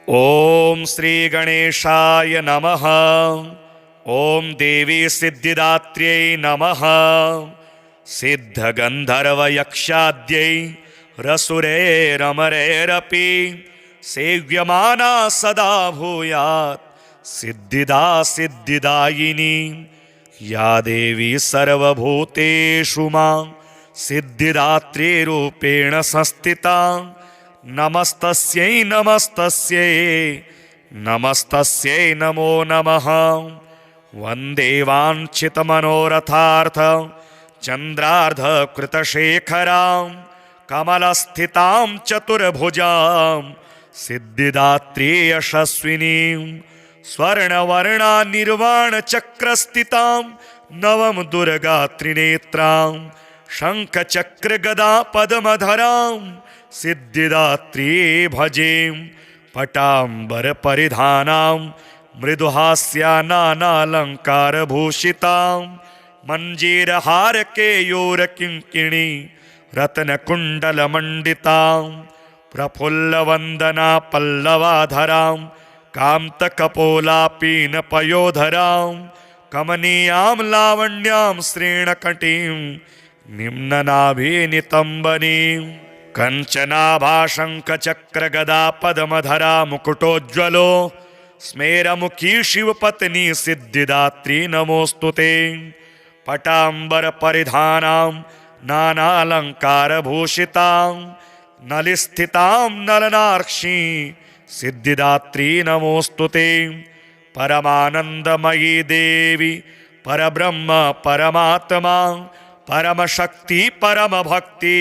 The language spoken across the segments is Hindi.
ओम श्री गणेशाय नमः। ओम देवी सिद्धिदात्र्यै नमः। सिद्धगन्धर्वयक्षाद्यै रसुरैरमरैरपि सेव्यमाना सदा भूयात् सिद्धिदा सिद्धिदायिनी। या देवी सर्वभूतेषु मां सिद्धिदात्रीरूपेण संस्थिता। नमस्तस्यै नमस्तस्यै नमस्तस्यै नमो नमः। वन्दे वाञ्छितमनोरथार्थ चन्द्रार्धकृतशेखरां कमलस्थितां चतुर्भुजां सिद्धिदात्री यशस्विनीं स्वर्णवर्णा निर्वाणचक्रस्थितां नवम दुर्गा त्रिनेत्रां शङ्खचक्रगदा पद्मधरां सिद्धिदात्री भजे। पटाम्बरपरिधानां मृदुहास्या नानालङ्कारभूषितां मञ्जीरहारकेयूरकिङ्किणी रत्नकुण्डलमण्डितां प्रफुल्लवन्दना पल्लवाधरां कान्तकपोलापीनपयोधरां कमनीयां लावण्यां श्रेणकटीं निम्ननाभिनितम्बनीं कञ्चनाभाशङ्खचक्रगदा पद्मधरा मुकुटोज्ज्वलो स्मेरमुखी शिवपत्नी सिद्धिदात्री नमोऽस्तुते। पटाम्बरपरिधानां नानालङ्कारभूषितां नलिस्थितां नलनार्क्षी सिद्धिदात्री नमोऽस्तुते। परमानन्दमयी देवी परब्रह्म परमात्मा परमशक्ति परमभक्ति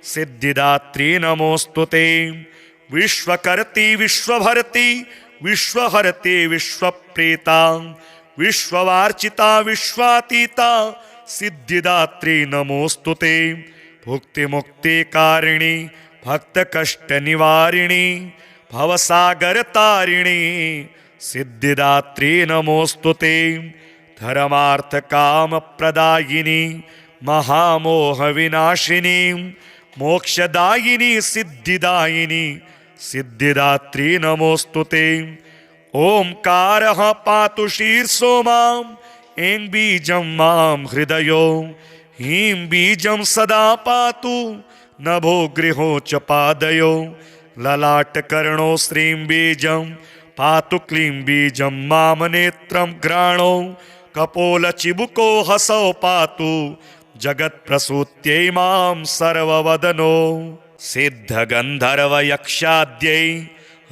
सिद्धिदात्री नमोऽस्तुते। विश्वकर्ति विश्वभर्ति विश्वहरति विश्वप्रीता विश्ववार्चिता विश्वातीता सिद्धिदात्री नमोऽस्तुते। भुक्तिमुक्तिकारिणी भक्तकष्टनिवारिणी भवसागरतारिणी सिद्धिदात्री नमोऽस्तुते। धर्मार्थकामप्रदायिनी महामोहविनाशिनी मोक्षदायिनी सिद्धिदायिनी सिद्धिदात्री नमोऽस्तुते। ओंकारः पातु शीर्षो मां ऐं बीजं मां हृदयो ह्रीं बीजं सदा पातु नभो गृहो च पादयो ललाटकर्णो श्रीं बीजं पातु क्लीं बीजं मां नेत्रं घ्राणो कपोलचिबुको हसौ पातु जगत्प्रसूत्यै मां सर्ववदनो। सिद्धगन्धर्वयक्षाद्यै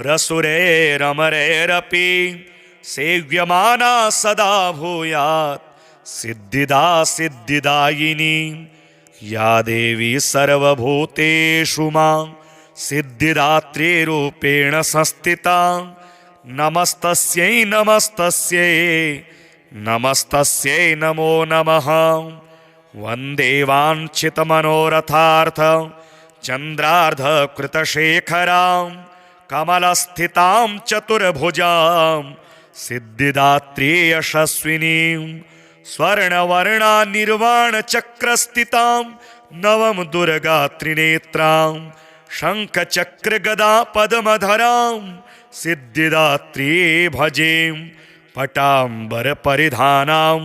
रसुरैरमरैरपि सेव्यमाना सदा भूयात् सिद्धिदा सिद्धिदायिनी। या देवी सर्वभूतेषु मां सिद्धिदात्रीरूपेण संस्थिता। नमस्तस्यै नमस्तस्यै नमस्तस्यै नमो नमः। वन्दे वाञ्छितमनोरथार्थ चन्द्रार्धकृतशेखरां कमलस्थितां चतुर्भुजां सिद्धिदात्री यशस्विनीं स्वर्णवर्णा निर्वाणचक्रस्थितां नवम दुर्गा त्रिनेत्रां शङ्खचक्रगदा पद्मधरां सिद्धिदात्री भजे। पटाम्बरपरिधानां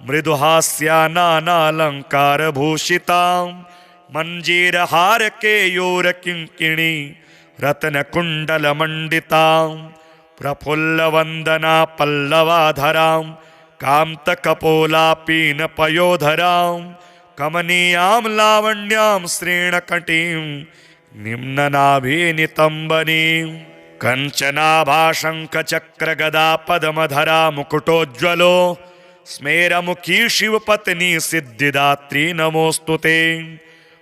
मृदुहास्या नानालङ्कारभूषितां मञ्जीरहारकेयूरकिङ्किणी रत्नकुण्डलमण्डितां प्रफुल्लवन्दना पल्लवाधरां कान्तकपोलापीनपयोधरां कमनीयां लावण्यां श्रेणकटीं निम्ननाभिनितम्बनीं कञ्चनाभाशङ्खचक्रगदा पद्मधरा मुकुटोज्ज्वलो स्मेरमुखी शिवपत्नी सिद्धिदात्री नमोऽस्तुते।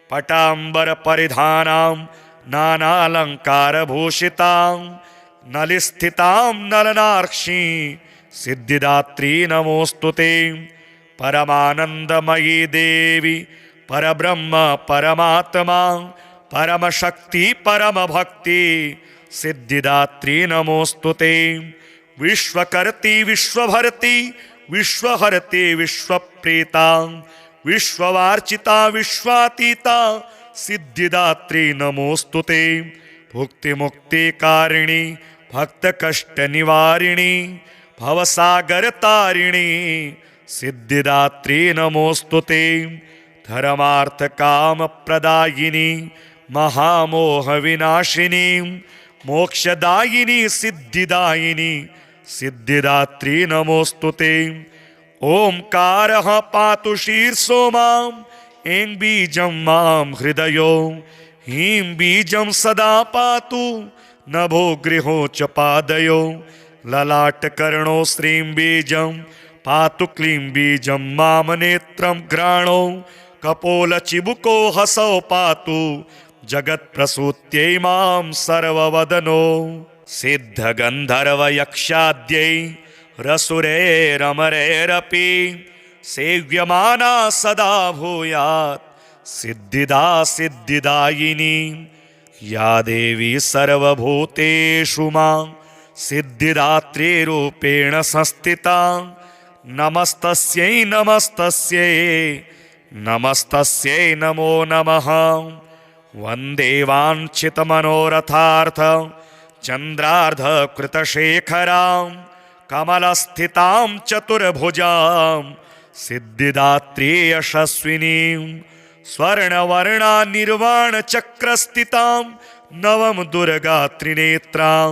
पटाम्बरपरिधानां नानालङ्कारभूषितां नलिस्थितां नलनार्क्षी सिद्धिदात्री नमोऽस्तुते। परमानन्दमयी देवी परब्रह्म परमात्मा परमशक्ति परमभक्ति सिद्धिदात्री नमोऽस्तुते। विश्वकर्ति विश्वभर्ति विश्वहरति विश्वप्रीता विश्ववार्चिता विश्वातीता सिद्धिदात्री नमोस्तुते। भुक्तिमुक्तिकारिणी भक्तकष्टनिवारिणी भवसागरतारिणी सिद्धिदात्री नमोस्तुते। धर्मार्थकामप्रदायिनी महामोहविनाशिनी मोक्षदायिनी सिद्धिदायिनी सिद्धिदात्री नमोस्तुते। ओंकारः पातु शीर्षो मां ऐं बीजं मां हृदयो ह्रीं बीजं सदा पातु नभो गृहो च पादयो ललाटकर्णो श्रीं बीजं पातु क्लीं बीजं मां नेत्रं घ्राणो कपोलचिबुको हसौ पातु जगत्प्रसूत्यै मां सर्ववदनो। सिद्धगन्धर्वयक्षाद्यै रसुरैरमरैरपि सेव्यमाना सदा भूयात् सिद्धिदा सिद्धिदायिनी या देवी सर्वभूतेषु मां सिद्धिदात्रीरूपेण संस्थिता। नमस्तस्यै नमस्तस्यै नमस्तस्यै नमो नमः। वन्दे वाञ्छितमनोरथार्थ चन्द्रार्धकृतशेखरां कमलस्थितां चतुर्भुजां सिद्धिदात्री यशस्विनीं स्वर्णवर्णा निर्वाणचक्रस्थितां नवम दुर्गा त्रिनेत्रां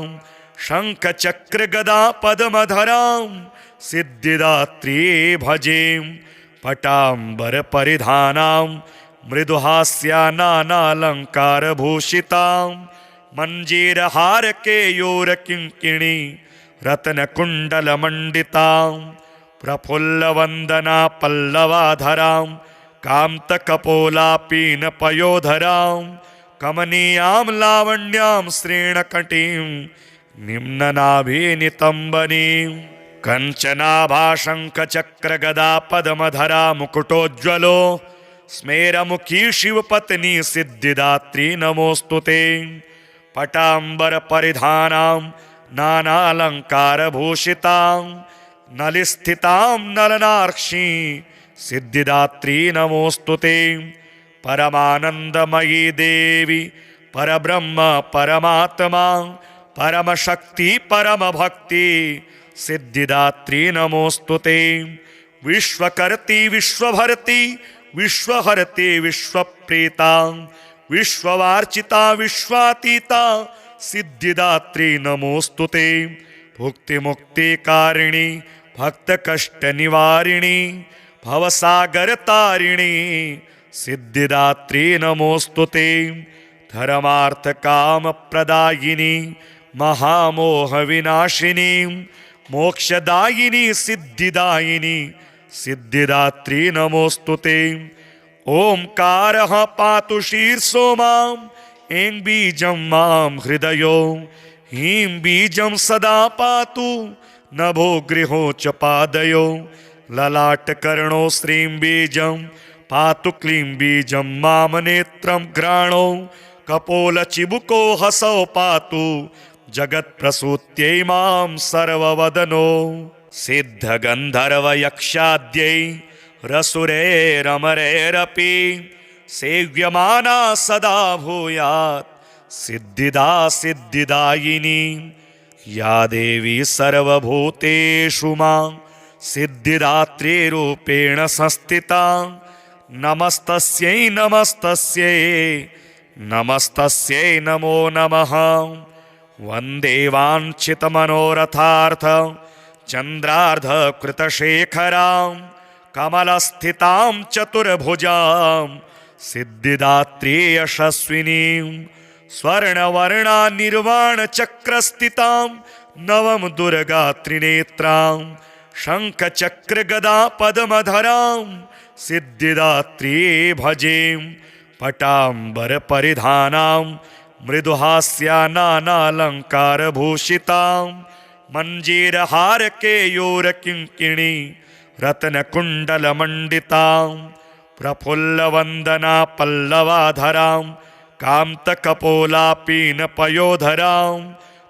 शङ्खचक्रगदा पद्मधरां सिद्धिदात्री भजे। पटाम्बरपरिधानां मृदुहास्या नानालङ्कारभूषितां मञ्जीरहारकेयूरकिङ्किणी रत्नकुण्डलमण्डितां प्रफुल्लवन्दना पल्लवाधरां कान्तकपोलापीनपयोधरां कमनीयां लावण्यां श्रेणकटीं निम्ननाभिनितम्बनीं कञ्चनाभाशङ्खचक्रगदा पद्मधरा मुकुटोज्ज्वलो स्मेरमुखी शिवपत्नी सिद्धिदात्री नमोस्तुते। पटाम्बरपरिधानां नानालङ्कारभूषितां नलिस्थितां नलनार्क्षीं सिद्धिदात्री नमोस्तुते। परमानन्दमयी देवी परब्रह्म परमात्मा परमशक्ति परमभक्ति सिद्धिदात्री नमोस्तुते। विश्वकर्त्री विश्वभर्त्री विश्वहर्त्री विश्वप्रीता विश्ववार्चिता विश्वातीता सिद्धिदात्री नमोस्तुते। भुक्तिमुक्तिकारिणी भक्तकष्टनिवारिणी भवसागरतारिणी सिद्धिदात्री नमोस्तुते। धर्मार्थकामप्रदायिनी महामोहविनाशिनी मोक्षदायिनी सिद्धिदायिनी सिद्धिदात्री नमोस्तुते। ओंकारः पातु शीर्षो मां ऐं बीजं मां हृदयो ह्रीं बीजं सदा पातु नभो गृहो च पादयो ललाटकर्णो श्रीं बीजं पातु क्लीं बीजं मां नेत्रं घ्राणो कपोलचिबुको हसौ पातु जगत्प्रसूत्यै मां सर्ववदनो। सिद्धगन्धर्वयक्षाद्यै रसुरैरमरैरपि सेव्यमाना सदा भूयात् सिद्धिदा सिद्धिदायिनी या देवी सर्वभूतेषु मां सिद्धिदात्रीरूपेण संस्थिता। नमस्तस्यै नमस्तस्यै नमस्तस्यै नमो नमः। वन्दे वाञ्छितमनोरथार्थ चन्द्रार्धकृतशेखरां कमलस्थितां चतुर्भुजां सिद्धिदात्री यशस्विनीं स्वर्णवर्णा निर्वाणचक्रस्थितां नवम दुर्गा त्रिनेत्रां शङ्खचक्रगदा पद्मधरां सिद्धिदात्री भजे। पटाम्बरपरिधानां मृदुहास्या नानालङ्कारभूषितां मञ्जीरहारकेयूरकिङ्किणी रत्नकुण्डलमण्डितां प्रफुल्लवन्दना पल्लवाधरां कान्तकपोलापीनपयोधरां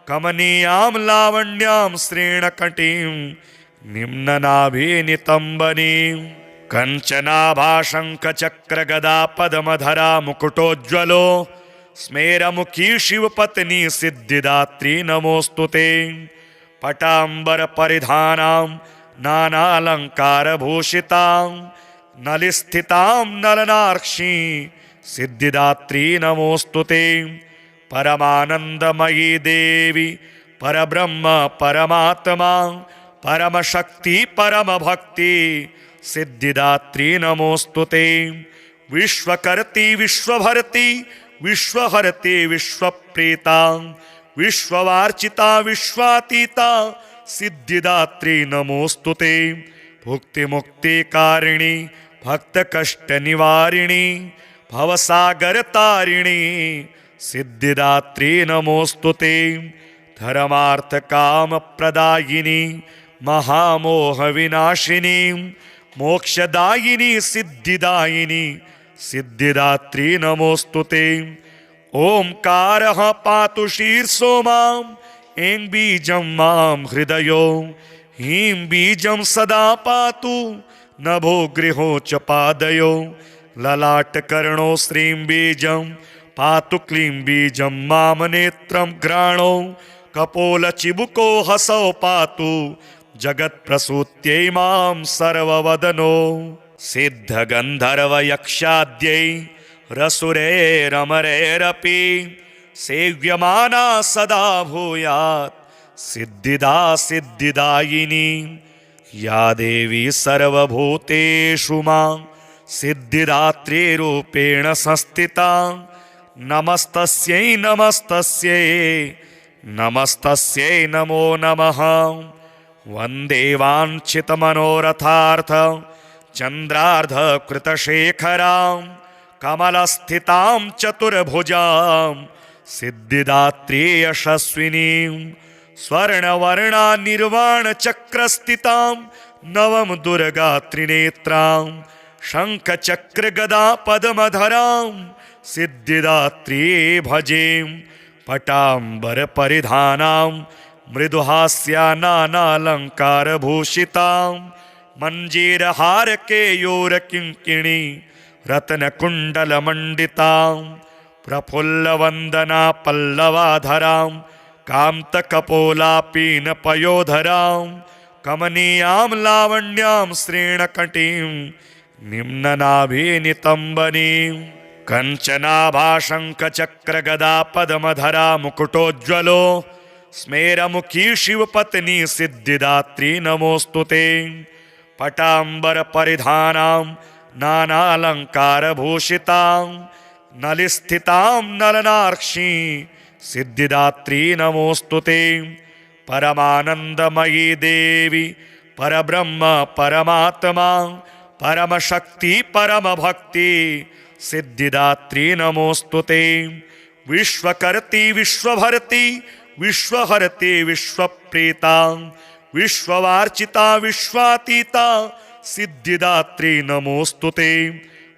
कमनीयां लावण्यां श्रेणकटीं निम्ननाभिनितम्बनीं कञ्चनाभाशङ्खचक्रगदा पद्मधरा मुकुटोज्ज्वलो स्मेरमुखी शिवपत्नी सिद्धिदात्री नमोस्तुते पटांबर परिधानां नानालंकारभूषितां नलिस्थितां नलनार्क्षी सिद्धिदात्री नमोस्तुते परमानंदमयी देवी परब्रह्म परमात्मा परमशक्ति परमभक्ति सिद्धिदात्री नमोस्तुते विश्वकर्ति विश्वभर्ति विश्वहरति विश्वप्रीता विश्ववार्चिता विश्वातीता सिद्धिदात्री नमोस्तुते भुक्तिमुक्तिकारिणी भक्तकष्टनिवारिणी भवसागरतारिणी सिद्धिदात्री नमोस्तुते धर्मार्थकामप्रदायिनी महामोहविनाशिनी मोक्षदायिनी सिद्धिदायिनी सिद्धिदात्री नमोस्तुते ओंकारः पातु शीर्षो मां ऐं बीजं मां हृदयो ह्रीं बीजं सदा पातु नभो गृहो च पादयो ललाटकर्णो श्रीं बीजं पातु क्लीं बीजं मां नेत्रं घ्राणो कपोलचिबुको हसौ पातु जगत्प्रसूत्यै मां सर्ववदनो सिद्धगन्धर्वयक्षाद्यै रसुरैरमरैरपि सेव्यमाना सदा भूयात् सिद्धिदा सिद्धिदायिनी या देवी सर्वभूतेषु मां सिद्धिदात्रीरूपेण संस्थिता नमस्तस्यै नमस्तस्यै नमस्तस्यै नमो नमः वन्दे वाञ्छितमनोरथार्थ चन्द्रार्धकृतशेखरां कमलस्थितां चतुर्भुजां सिद्धिदात्री यशस्विनीं स्वर्णवर्णा निर्वाणचक्रस्थितां नवम दुर्गा त्रिनेत्रां शङ्खचक्रगदा पद्मधरां सिद्धिदात्री भजे पटाम्बरपरिधानां मृदुहास्या नानालङ्कारभूषितां मञ्जीरहारकेयूरकिङ्किणी रत्नकुण्डलमण्डितां प्रफुल्लवन्दना पल्लवाधरां कान्तकपोलापीनपयोधरां कमनीयां लावण्यां श्रेणकटीं निम्ननाभिनितम्बनीं कञ्चनाभाशङ्खचक्रगदा पद्मधरा मुकुटोज्ज्वलो स्मेरमुखी शिवपत्नी सिद्धिदात्री नमोस्तुते पटाम्बरपरिधानां नानालङ्कारभूषितां नलिस्थितां नलनार्क्षी सिद्धिदात्री नमोस्तुते परमानंदमयी देवी परब्रह्म परमात्मा परमशक्ति परमभक्ति सिद्धिदात्री नमोस्तुते विश्वकर्ति विश्वभर्ति विश्वहरति विश्वप्रीता विश्ववार्चिता विश्वातीता सिद्धिदात्री नमोस्तुते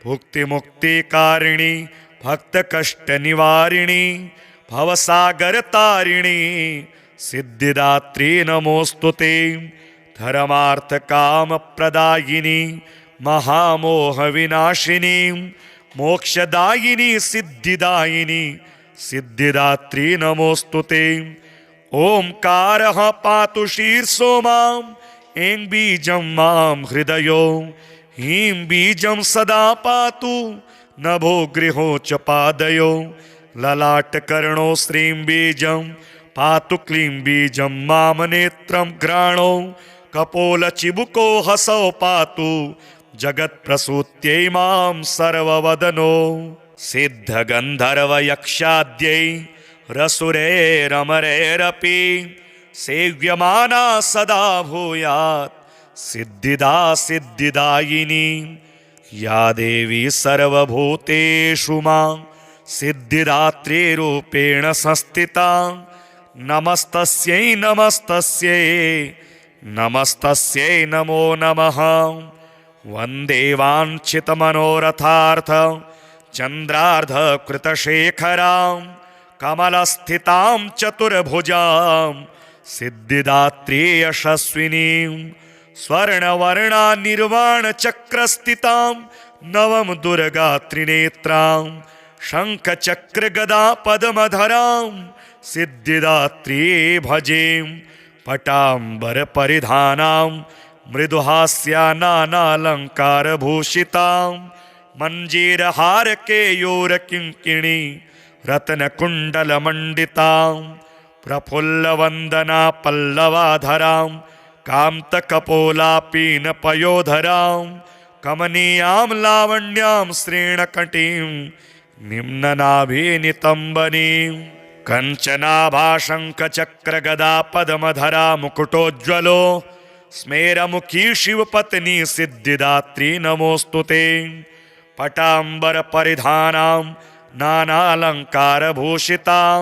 भुक्तिमुक्तिकारिणी भक्तकष्टनिवारिणी भवसागरतारिणी सिद्धिदात्री नमोस्तुते धर्मार्थकामप्रदायिनी महामोहविनाशिनी मोक्षदायिनी सिद्धिदायिनी सिद्धिदात्री नमोस्तुते ओंकारः पातु शीर्षो मां ऐं बीजं मां हृदयो ह्रीं बीजं सदा पातु नभो गृहो च पादयो ललाटकर्णो श्रीं बीजं पातु क्लीं बीजं मां नेत्रं घ्राणो कपोलचिबुको हसौ पातु जगत्प्रसूत्यै मां सर्ववदनो सिद्धगन्धर्वयक्षाद्यै रसुरैरमरैरपि सेव्यमाना सदा भूयात् सिद्धिदा सिद्धिदायिनी या देवी सर्वभूतेषु मां सिद्धिदात्रीरूपेण संस्थिता नमस्तस्यै नमस्तस्यै नमस्तस्यै नमो नमः वन्दे वाञ्छितमनोरथार्थ चन्द्रार्धकृतशेखरां कमलस्थितां चतुर्भुजां सिद्धिदात्री यशस्विनीं स्वर्णवर्णा निर्वाणचक्रस्थितां नवम दुर्गा त्रिनेत्रां शङ्खचक्रगदा पद्मधरां सिद्धिदात्री भजे पटाम्बरपरिधानां मृदुहास्या नानालङ्कारभूषितां मञ्जीरहारकेयूरकिङ्किणी रत्नकुण्डलमण्डितां प्रफुल्लवन्दना पल्लवाधरां कान्तकपोलापीनपयोधरां कमनीयां लावण्यां श्रेणकटीं निम्ननाभिनितम्बनीं कञ्चनाभाशङ्खचक्रगदा पद्मधरा मुकुटोज्ज्वलो स्मेरमुखी शिवपत्नी सिद्धिदात्री नमोऽस्तु ते पटाम्बरपरिधानां नानालङ्कारभूषितां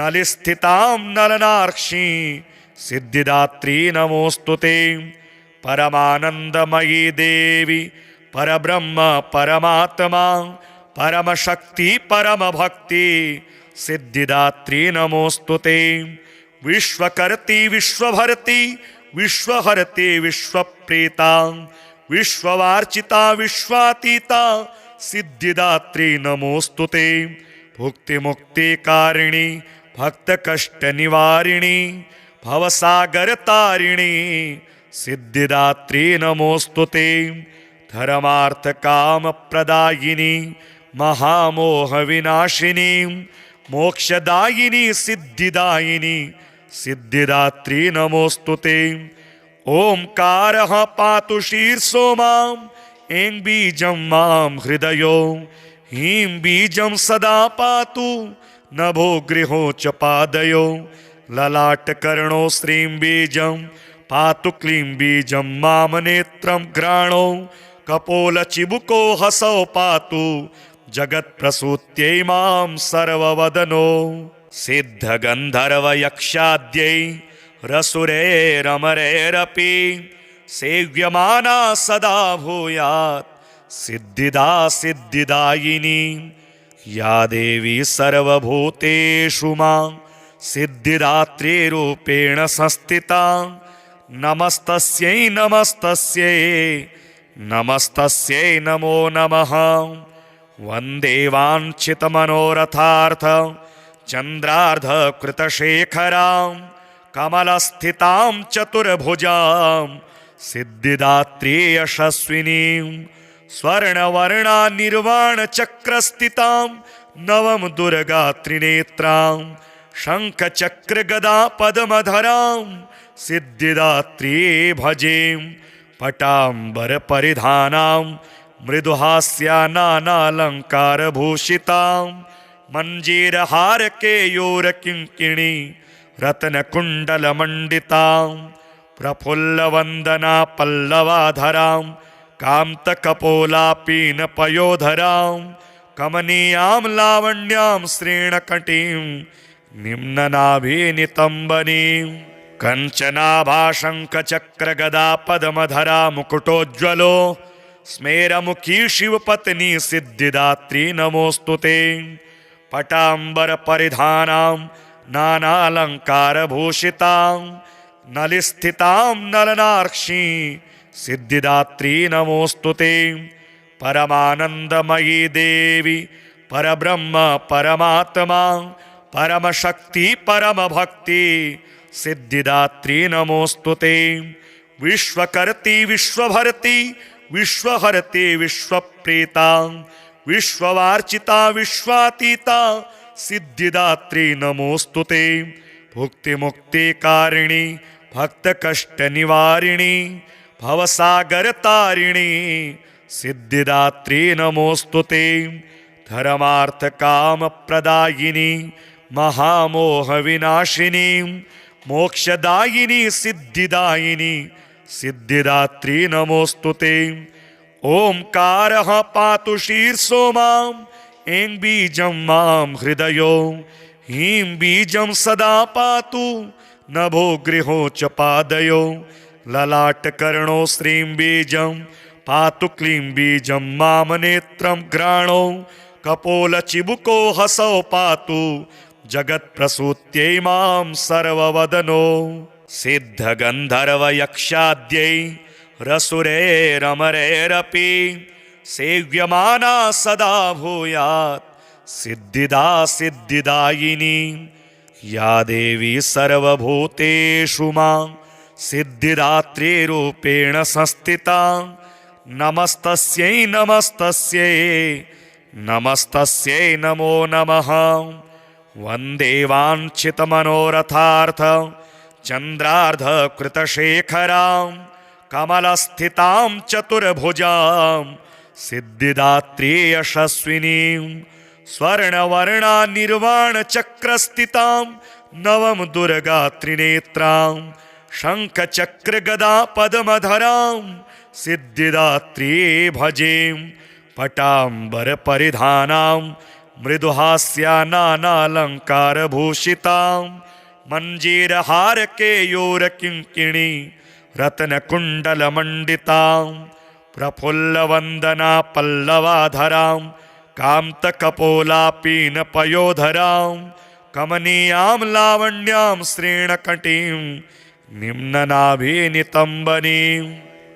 नलिस्थितां नलनार्क्षीं सिद्धिदात्री नमोऽस्तु ते परमानन्दमयी देवी परब्रह्म परमात्मा परमशक्ति परमभक्ति सिद्धिदात्री नमोऽस्तु ते विश्वकर्त्री विश्वभर्त्री विश्वहर्त्री विश्वप्रीता विश्ववार्चिता विश्वातीता सिद्धिदात्री नमोऽस्तु ते भुक्तिमुक्तिकारिणी भक्तकष्टनिवारिणी भवसागरतारिणी सिद्धिदात्री नमोऽस्तु ते धर्मार्थकामप्रदायिनी महामोहविनाशिनी मोक्षदायिनी सिद्धिदायिनी सिद्धिदात्री नमोऽस्तु ते ओंकारः पातु शीर्षो माम् ऐं बीजं मां हृदयो ह्रीं बीजं सदा पातु नभो गृहो च पादयो ललाटकर्णो श्रीं बीजं पातु क्लीं बीजं माम नेत्रं घ्राणो कपोलचिबुको हसौ पातु जगत्प्रसूत्यै मां सर्ववदनो सिद्धगन्धर्वयक्षाद्यै रसुरैरमरैरपि सेव्यमाना सदा भूयात् सिद्धिदा सिद्धिदायिनी या देवी सर्वभूतेषु मां सिद्धिदात्रीरूपेण संस्थिता नमस्तस्यै नमस्तस्यै नमस्तस्यै नमो नमः वन्दे वाञ्छितमनोरथार्थ चन्द्रार्धकृतशेखरां कमलस्थितां चतुर्भुजां सिद्धिदात्री यशस्विनीं स्वर्णवर्णा निर्वाणचक्रस्थितां नवम दुर्गा त्रिनेत्रां शङ्खचक्रगदा पद्मधरां सिद्धिदात्री भजे पटाम्बरपरिधानां मृदुहास्या नानालङ्कारभूषितां मञ्जीरहारकेयूरकिङ्किणी रत्नकुण्डलमण्डितां प्रफुल्लवन्दना पल्लवाधरां कान्तकपोलापीनपयोधरां कमनीयां लावण्यां श्रेणकटीं निम्ननाभिनितम्बनीं कञ्चनाभाशङ्खचक्रगदा पद्मधरा मुकुटोज्ज्वलो स्मेरमुखी शिवपत्नी सिद्धिदात्री नमोऽस्तु ते पटाम्बरपरिधानां नानालङ्कारभूषितां नलिस्थितां नलनार्क्षीं सिद्धिदात्री नमोऽस्तु ते परमानन्दमयी देवी परब्रह्म परमात्मा परमशक्ति परमभक्ति सिद्धिदात्री नमोऽस्तु ते विश्वकर्त्री विश्वभर्त्री विश्वहर्त्री विश्वप्रीता विश्ववार्चिता विश्वातीता सिद्धिदात्री नमोऽस्तु ते भुक्तिमुक्तिकारिणी भक्तकष्टनिवारिणी भवसागरतारिणी सिद्धिदात्री नमोऽस्तु ते धर्मार्थकामप्रदायिनी महामोहविनाशिनी मोक्षदायिनी सिद्धिदायिनी सिद्धिदात्री नमोऽस्तु ते ओंकारः पातु शीर्षो माम् ऐं बीजं मां हृदयो ह्रीं बीजं सदा पातु नभो गृहो च पादयो ललाटकर्णो श्रीं बीजं पातु क्लीं बीजं माम नेत्रं घ्राणो कपोलचिबुको हसौ पातु जगत्प्रसूत्यै मां सर्ववदनो सिद्धगन्धर्वयक्षाद्यै रसुरैरमरैरपि सेव्यमाना सदा भूयात् सिद्धिदा सिद्धिदायिनी या देवी सर्वभूतेषु मां सिद्धिदात्री रूपेण संस्थिता नमस्तस्यै नमस्तस्यै नमस्तस्यै नमो नमः। वन्दे वाञ्छितमनोरथार्थ चन्द्रार्धकृतशेखरां कमलस्थितां चतुर्भुजां सिद्धिदात्री यशस्विनीं स्वर्णवर्णा निर्वाणचक्रस्थितां नवम दुर्गा त्रिनेत्रां शङ्खचक्रगदा पद्मधरां सिद्धिदात्री भजे। पटाम्बरपरिधानां मृदुहास्या नानालङ्कारभूषितां मञ्जीरहारकेयूरकिङ्किणी रत्नकुण्डलमण्डितां प्रफुल्लवन्दना पल्लवाधरां कान्तकपोलापीनपयोधरां कमनीयां लावण्यां श्रेणकटीं निम्ननाभिनितम्बनीं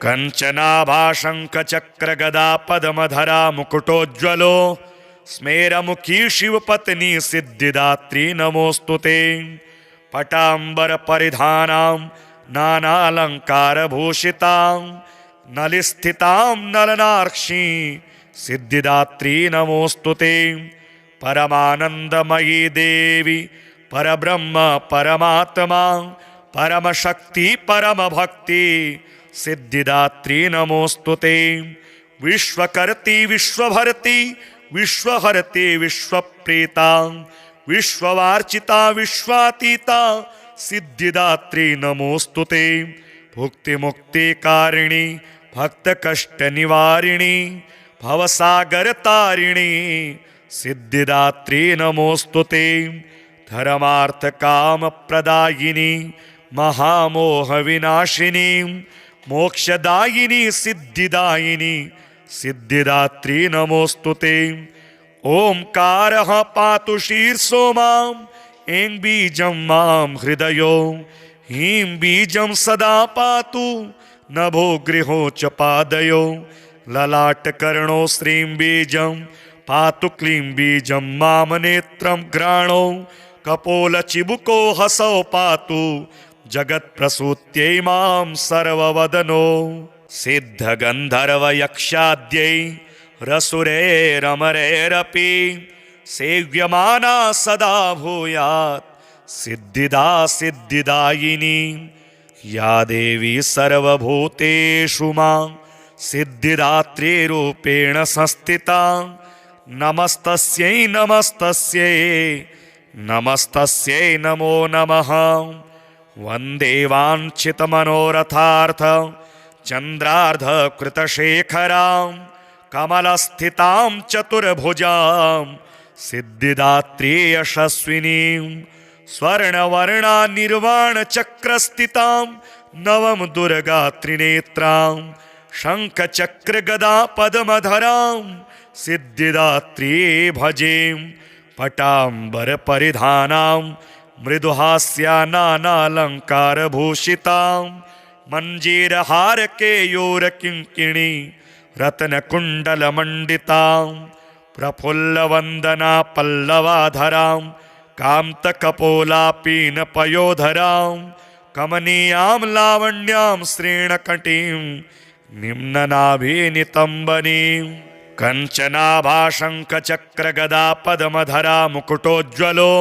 कञ्चनाभाशङ्खचक्रगदा पद्मधरा मुकुटोज्ज्वलो स्मेरमुखी शिवपत्नी सिद्धिदात्री नमोऽस्तुते। पटाम्बरपरिधानां नानालङ्कारभूषितां नलिस्थितां नलनार्क्षी सिद्धिदात्री नमोऽस्तुते। परमानन्दमयी देवी परब्रह्म परमात्मा परमशक्ति परमभक्ति सिद्धिदात्री नमोऽस्तुते। विश्वकर्ती विश्वभर्ती विश्वहरते विश्वप्रीता विश्ववार्चिता विश्वातीता सिद्धिदात्री नमोऽस्तुते। भुक्तिमुक्तिकारिणी भक्तकष्टनिवारिणी भवसागरतारिणी सिद्धिदात्री नमोऽस्तुते। धर्मार्थकामप्रदायिनी महामोहविनाशिनी मोक्षदायिनी सिद्धिदायिनी सिद्धिदात्री नमोऽस्तुते। ओंकारः पातु शीर्षो मां ऐं बीजं मां हृदयो ह्रीं बीजं सदा पातु नभो गृहो च पादयो ललाटकर्णो श्रीं बीजं पातु क्लीं बीजं मां नेत्रं घ्राणो कपोलचिबुको हसौ पातु जगत्प्रसूत्यै मां सर्ववदनो। सिद्धगन्धर्वयक्षाद्यै रसुरैरमरैरपि सेव्यमाना सदा भूयात् सिद्धिदा सिद्धिदायिनी या देवी सर्वभूतेषु मां सिद्धिदात्री रूपेण संस्थिता नमस्तस्यै नमस्तस्यै नमस्तस्यै नमो नमः। वन्दे वाञ्छितमनोरथार्थ चन्द्रार्धकृतशेखरां कमलस्थितां चतुर्भुजां सिद्धिदात्री यशस्विनीं स्वर्णवर्णा निर्वाणचक्रस्थितां नवम दुर्गा त्रिनेत्रां शङ्खचक्रगदा पद्मधरां सिद्धिदात्री भजे। पटाम्बरपरिधानां मृदुहास्या नानालङ्कारभूषितां मञ्जीरहारकेयूरकिङ्किणी रत्नकुण्डलमण्डितां प्रफुल्लवन्दना पल्लवाधरां कान्तकपोलापीनपयोधरां कमनीयां लावण्यां श्रेणकटीं निम्ननाभिनितम्बनीं कञ्चनाभाशङ्खचक्रगदा पद्मधरा मुकुटोज्ज्वलो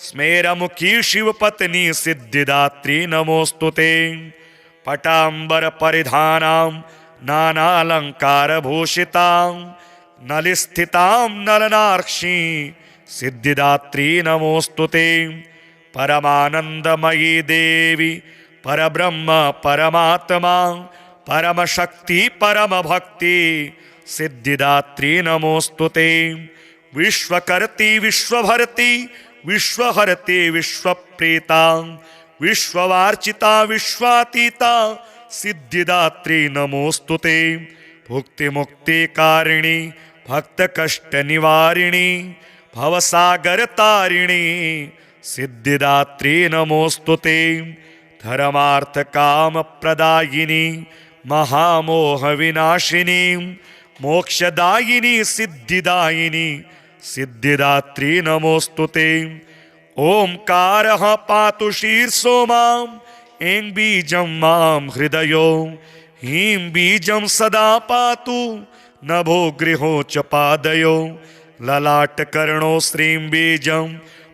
स्मेरमुखी शिवपत्नी सिद्धिदात्री नमोऽस्तुते। पटाम्बरपरिधानां नानालङ्कारभूषितां नलिस्थितां नलनार्क्षी सिद्धिदात्री नमोऽस्तुते। परमानन्दमयी देवी परब्रह्म परमात्मा परमशक्ति परमभक्ति सिद्धिदात्री नमोऽस्तुते। विश्वकर्ती विश्वभर्ती विश्वहरते विश्वप्रीता विश्ववार्चिता विश्वातीता सिद्धिदात्री नमोऽस्तुते। भुक्तिमुक्तिकारिणी भक्तकष्टनिवारिणी भवसागरतारिणी सिद्धिदात्री नमोऽस्तुते। धर्मार्थकामप्रदायिनी महामोहविनाशिनी मोक्षदायिनी सिद्धिदायिनी सिद्धिदात्री नमोस्तुते। ओंकारः पातु शीर्षो माम् ऐं बीजं मां हृदयो ह्रीं बीजं सदा पातु नभो गृहो च पादयो ललाटकर्णो श्रीं बीजं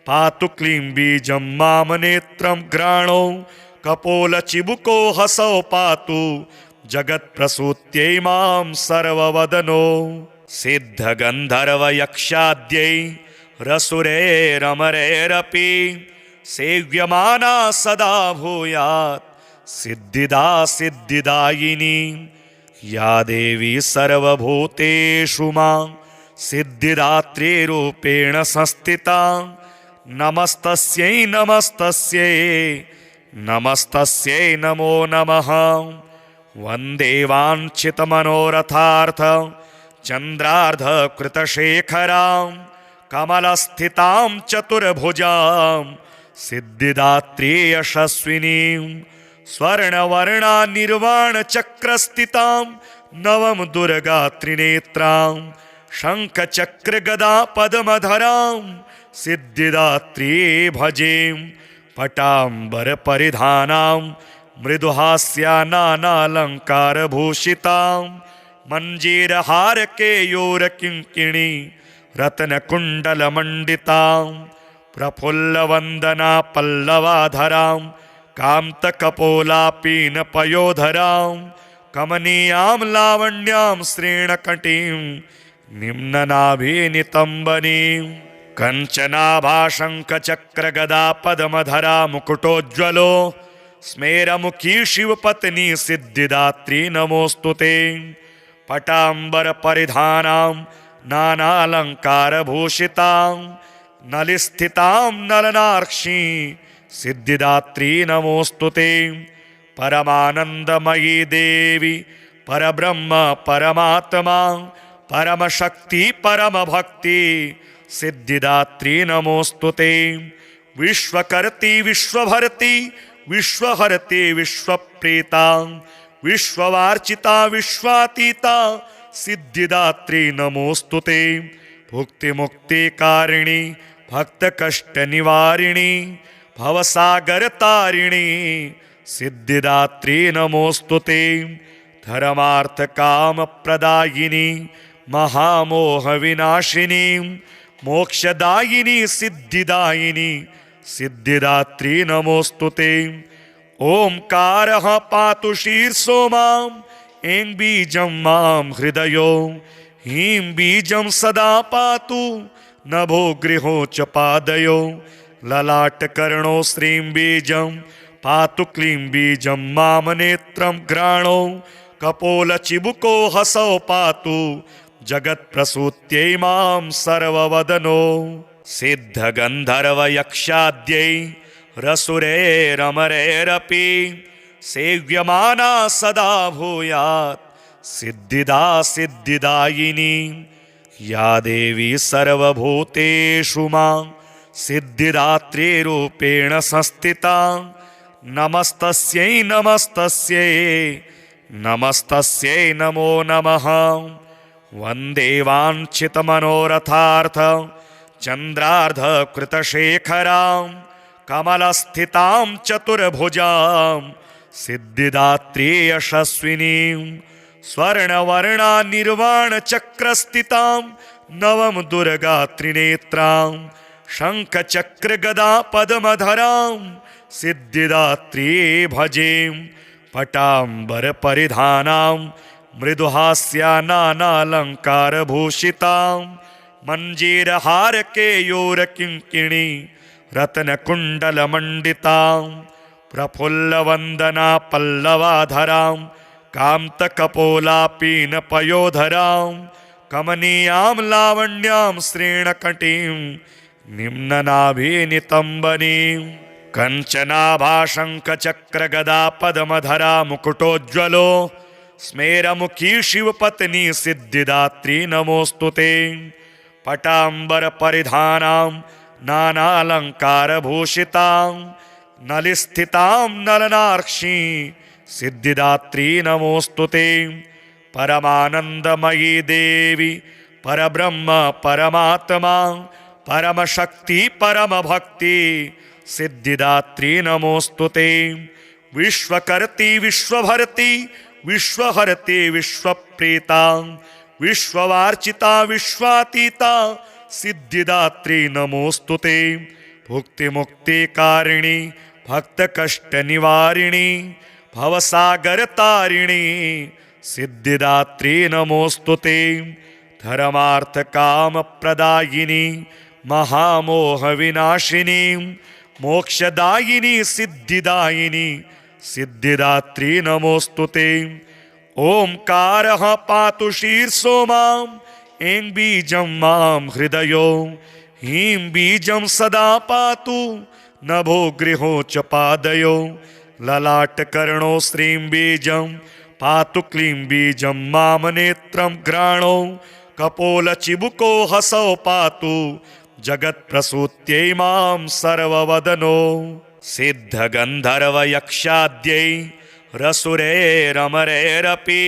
पातु क्लीं बीजं माम नेत्रं घ्राणो कपोलचिबुको हसौ पातु जगत्प्रसूत्यै मां सर्ववदनो। सिद्धगन्धर्वयक्षाद्यै रसुरैरमरैरपि सेव्यमाना सदा भूयात् सिद्धिदा सिद्धिदायिनी या देवी सर्वभूतेषु मां सिद्धिदात्रीरूपेण संस्थिता। नमस्तस्यै नमस्तस्यै नमस्तस्यै नमो नमः। वन्दे वाञ्छितमनोरथार्थ चन्द्रार्धकृतशेखरां कमलस्थितां चतुर्भुजां सिद्धिदात्री यशस्विनीं स्वर्णवर्णा निर्वाणचक्रस्थितां नवम दुर्गा त्रिनेत्रां शङ्खचक्रगदा पद्मधरां सिद्धिदात्री भजे। पटाम्बरपरिधानां मृदुहास्या नानालङ्कारभूषितां मञ्जीरहारकेयूरकिङ्किणी रत्नकुण्डलमण्डितां प्रफुल्लवन्दना पल्लवाधरां कान्तकपोलापीनपयोधरां कमनीयां लावण्यां श्रेणकटीं निम्ननाभिनितम्बनीं कञ्चनाभाशङ्खचक्रगदा पद्मधरा मुकुटोज्ज्वलो स्मेरमुखी शिवपत्नी सिद्धिदात्री नमोस्तुते। पटाम्बरपरिधानां नानालङ्कारभूषितां नलिस्थितां नलनार्क्षीं सिद्धिदात्री नमोस्तुते। परमानन्दमयी देवी परब्रह्म परमात्मा परमशक्ति परमभक्ति सिद्धिदात्री नमोस्तुते। विश्वकर्त्री विश्वभर्त्री विश्वहरते विश्वप्रीता विश्ववार्चिता विश्वातीता सिद्धिदात्री नमोस्तुते। भुक्तिमुक्तिकारिणी भक्तकष्टनिवारिणी भवसागरतारिणी सिद्धिदात्री नमोस्तुते। धर्मार्थकामप्रदायिनी महामोहविनाशिनी मोक्षदायिनी सिद्धिदायिनी सिद्धिदात्री नमोस्तुते। ओंकारः पातु शीर्षो माम् ऐं बीजं मां हृदयो ह्रीं बीजं सदा पातु नभो गृहो च पादयो ललाटकर्णो श्रीं बीजं पातु क्लीं बीजं माम नेत्रं घ्राणो कपोलचिबुको हसौ पातु जगत्प्रसूत्यै मां सर्ववदनो। सिद्धगन्धर्वयक्षाद्यै रसुरैरमरैरपि सेव्यमाना सदा भूयात् सिद्धिदा सिद्धिदायिनी या देवी सर्वभूतेषु मां सिद्धिदात्रीरूपेण संस्थिता। नमस्तस्यै नमस्तस्यै नमस्तस्यै नमो नमः। वन्दे वाञ्छितमनोरथार्थ चन्द्रार्धकृतशेखरां कमलस्थितां चतुर्भुजां सिद्धिदात्री यशस्विनीं स्वर्णवर्णा निर्वाणचक्रस्थितां नवम दुर्गा त्रिनेत्रां शङ्खचक्रगदा पद्मधरां सिद्धिदात्री भजे। पटाम्बरपरिधानां मृदुहास्या नानालङ्कारभूषितां मञ्जीरहारकेयूरकिङ्किणी रत्नकुण्डलमण्डितां प्रफुल्लवन्दना पल्लवाधरां कान्तकपोलापीनपयोधरां कमनीयां लावण्यां श्रेणकटीं निम्ननाभिनितम्बनीं कञ्चनाभाशङ्खचक्रगदा पद्मधरा मुकुटोज्ज्वलो स्मेरमुखी शिवपत्नी सिद्धिदात्री नमोस्तुते। पटाम्बरपरिधानां नानालङ्कारभूषितां नलिस्थितां नलनार्क्षीं सिद्धिदात्री नमोस्तुते। परमानन्दमयी देवी परब्रह्म परमात्मा परम शक्ति परम भक्ति सिद्धिदात्री नमोस्तुते। विश्वकर्ति विश्वभर्ति विश्वहर्ति विश्वप्रीता विश्ववार्चिता विश्वातीता सिद्धिदात्री नमोस्तुते। भुक्ति मुक्ति कारिणी भक्त कष्ट निवारिणी भवसागर तारिणी सिद्धिदात्री नमोस्तुते। धर्मार्थ काम प्रदायिनी महामोह विनाशिनी मोक्षदायिनी सिद्धिदायिनी सिद्धिदात्री नमोस्तुते। ओंकारः पातु शीर्षो माम् ऐं बीजं मां हृदयो ह्रीं बीजं सदा पातु नभो गृहो च पादयो ललाटकर्णो श्रीं बीजं पातु क्लीं बीजं माम नेत्रं घ्राणो कपोलचिबुको हसौ पातु जगत्प्रसूत्यै मां सर्ववदनो। सिद्धगन्धर्वयक्षाद्यै रसुरैरमरैरपि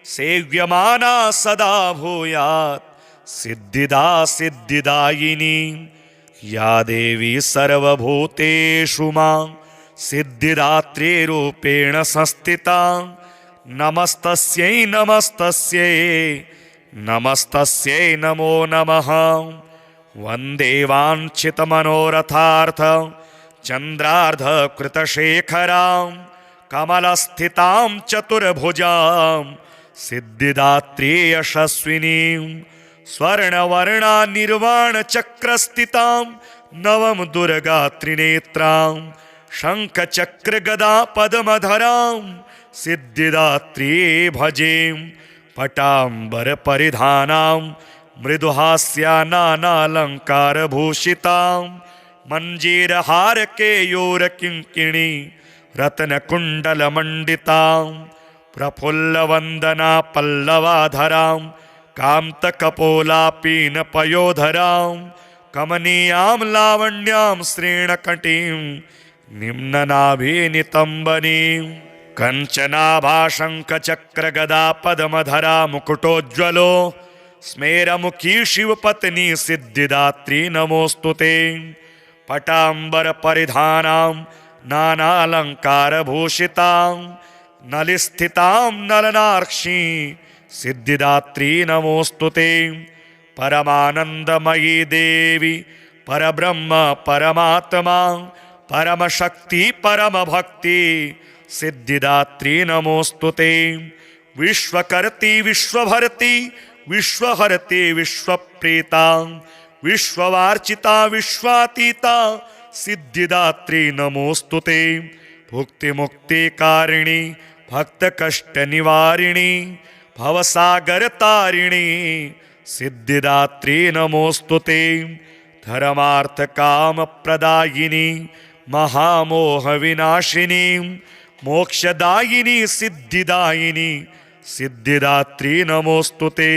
सेव्यमाना सदा भूयात् सिद्धिदा सिद्धिदायिनी या देवी सर्वभूतेषु मां सिद्धिदात्री रूपेण संस्थिता नमस्तस्यै नमस्तस्यै नमस्तस्यै नमो नमः। वन्दे वाञ्छितमनोरथार्थ चन्द्रार्ध कृतशेखरां कमलस्थितां चतुर्भुजां सिद्धिदात्री यशस्विनीं स्वर्णवर्णा निर्वाणचक्रस्थितां नवम दुर्गा त्रिनेत्रां शङ्खचक्रगदा पद्मधरां सिद्धिदात्री भजे। पटाम्बरपरिधानां मृदुहास्या नानालङ्कारभूषितां मञ्जीरहारकेयूरकिङ्किणी रत्नकुण्डलमण्डितां प्रफुल्लवन्दना पल्लवाधरां कान्तकपोलापीनपयोधरां कमनीयां लावण्यां श्रीणकटीं निम्ननाभिनितम्बनीं कञ्चनाभाशङ्खचक्रगदा पद्मधरा मुकुटोज्ज्वलो स्मेरमुखी शिवपत्नी सिद्धिदात्री नमोस्तुते। पटाम्बरपरिधानां नानालङ्कारभूषितां नलिस्थितां नलनार्क्षीं सिद्धिदात्री नमोस्तुते। परमानन्दमयी देवी परब्रह्म परमात्मा परमशक्ति परमभक्ति सिद्धिदात्री नमोस्तुते। विश्वकर्ति विश्वभर्ति विश्वहर्ति विश्वप्रीता विश्ववार्चिता विश्वातीता सिद्धिदात्री नमोस्तुते। भुक्ति मुक्ति कारिणी भक्त कष्ट निवारिणी भवसागर तारिणी सिद्धिदात्री नमोस्तुते। धर्मार्थ काम प्रदायिनी महामोह विनाशिनी मोक्षदायिनी सिद्धिदायिनी सिद्धिदात्री नमोस्तुते।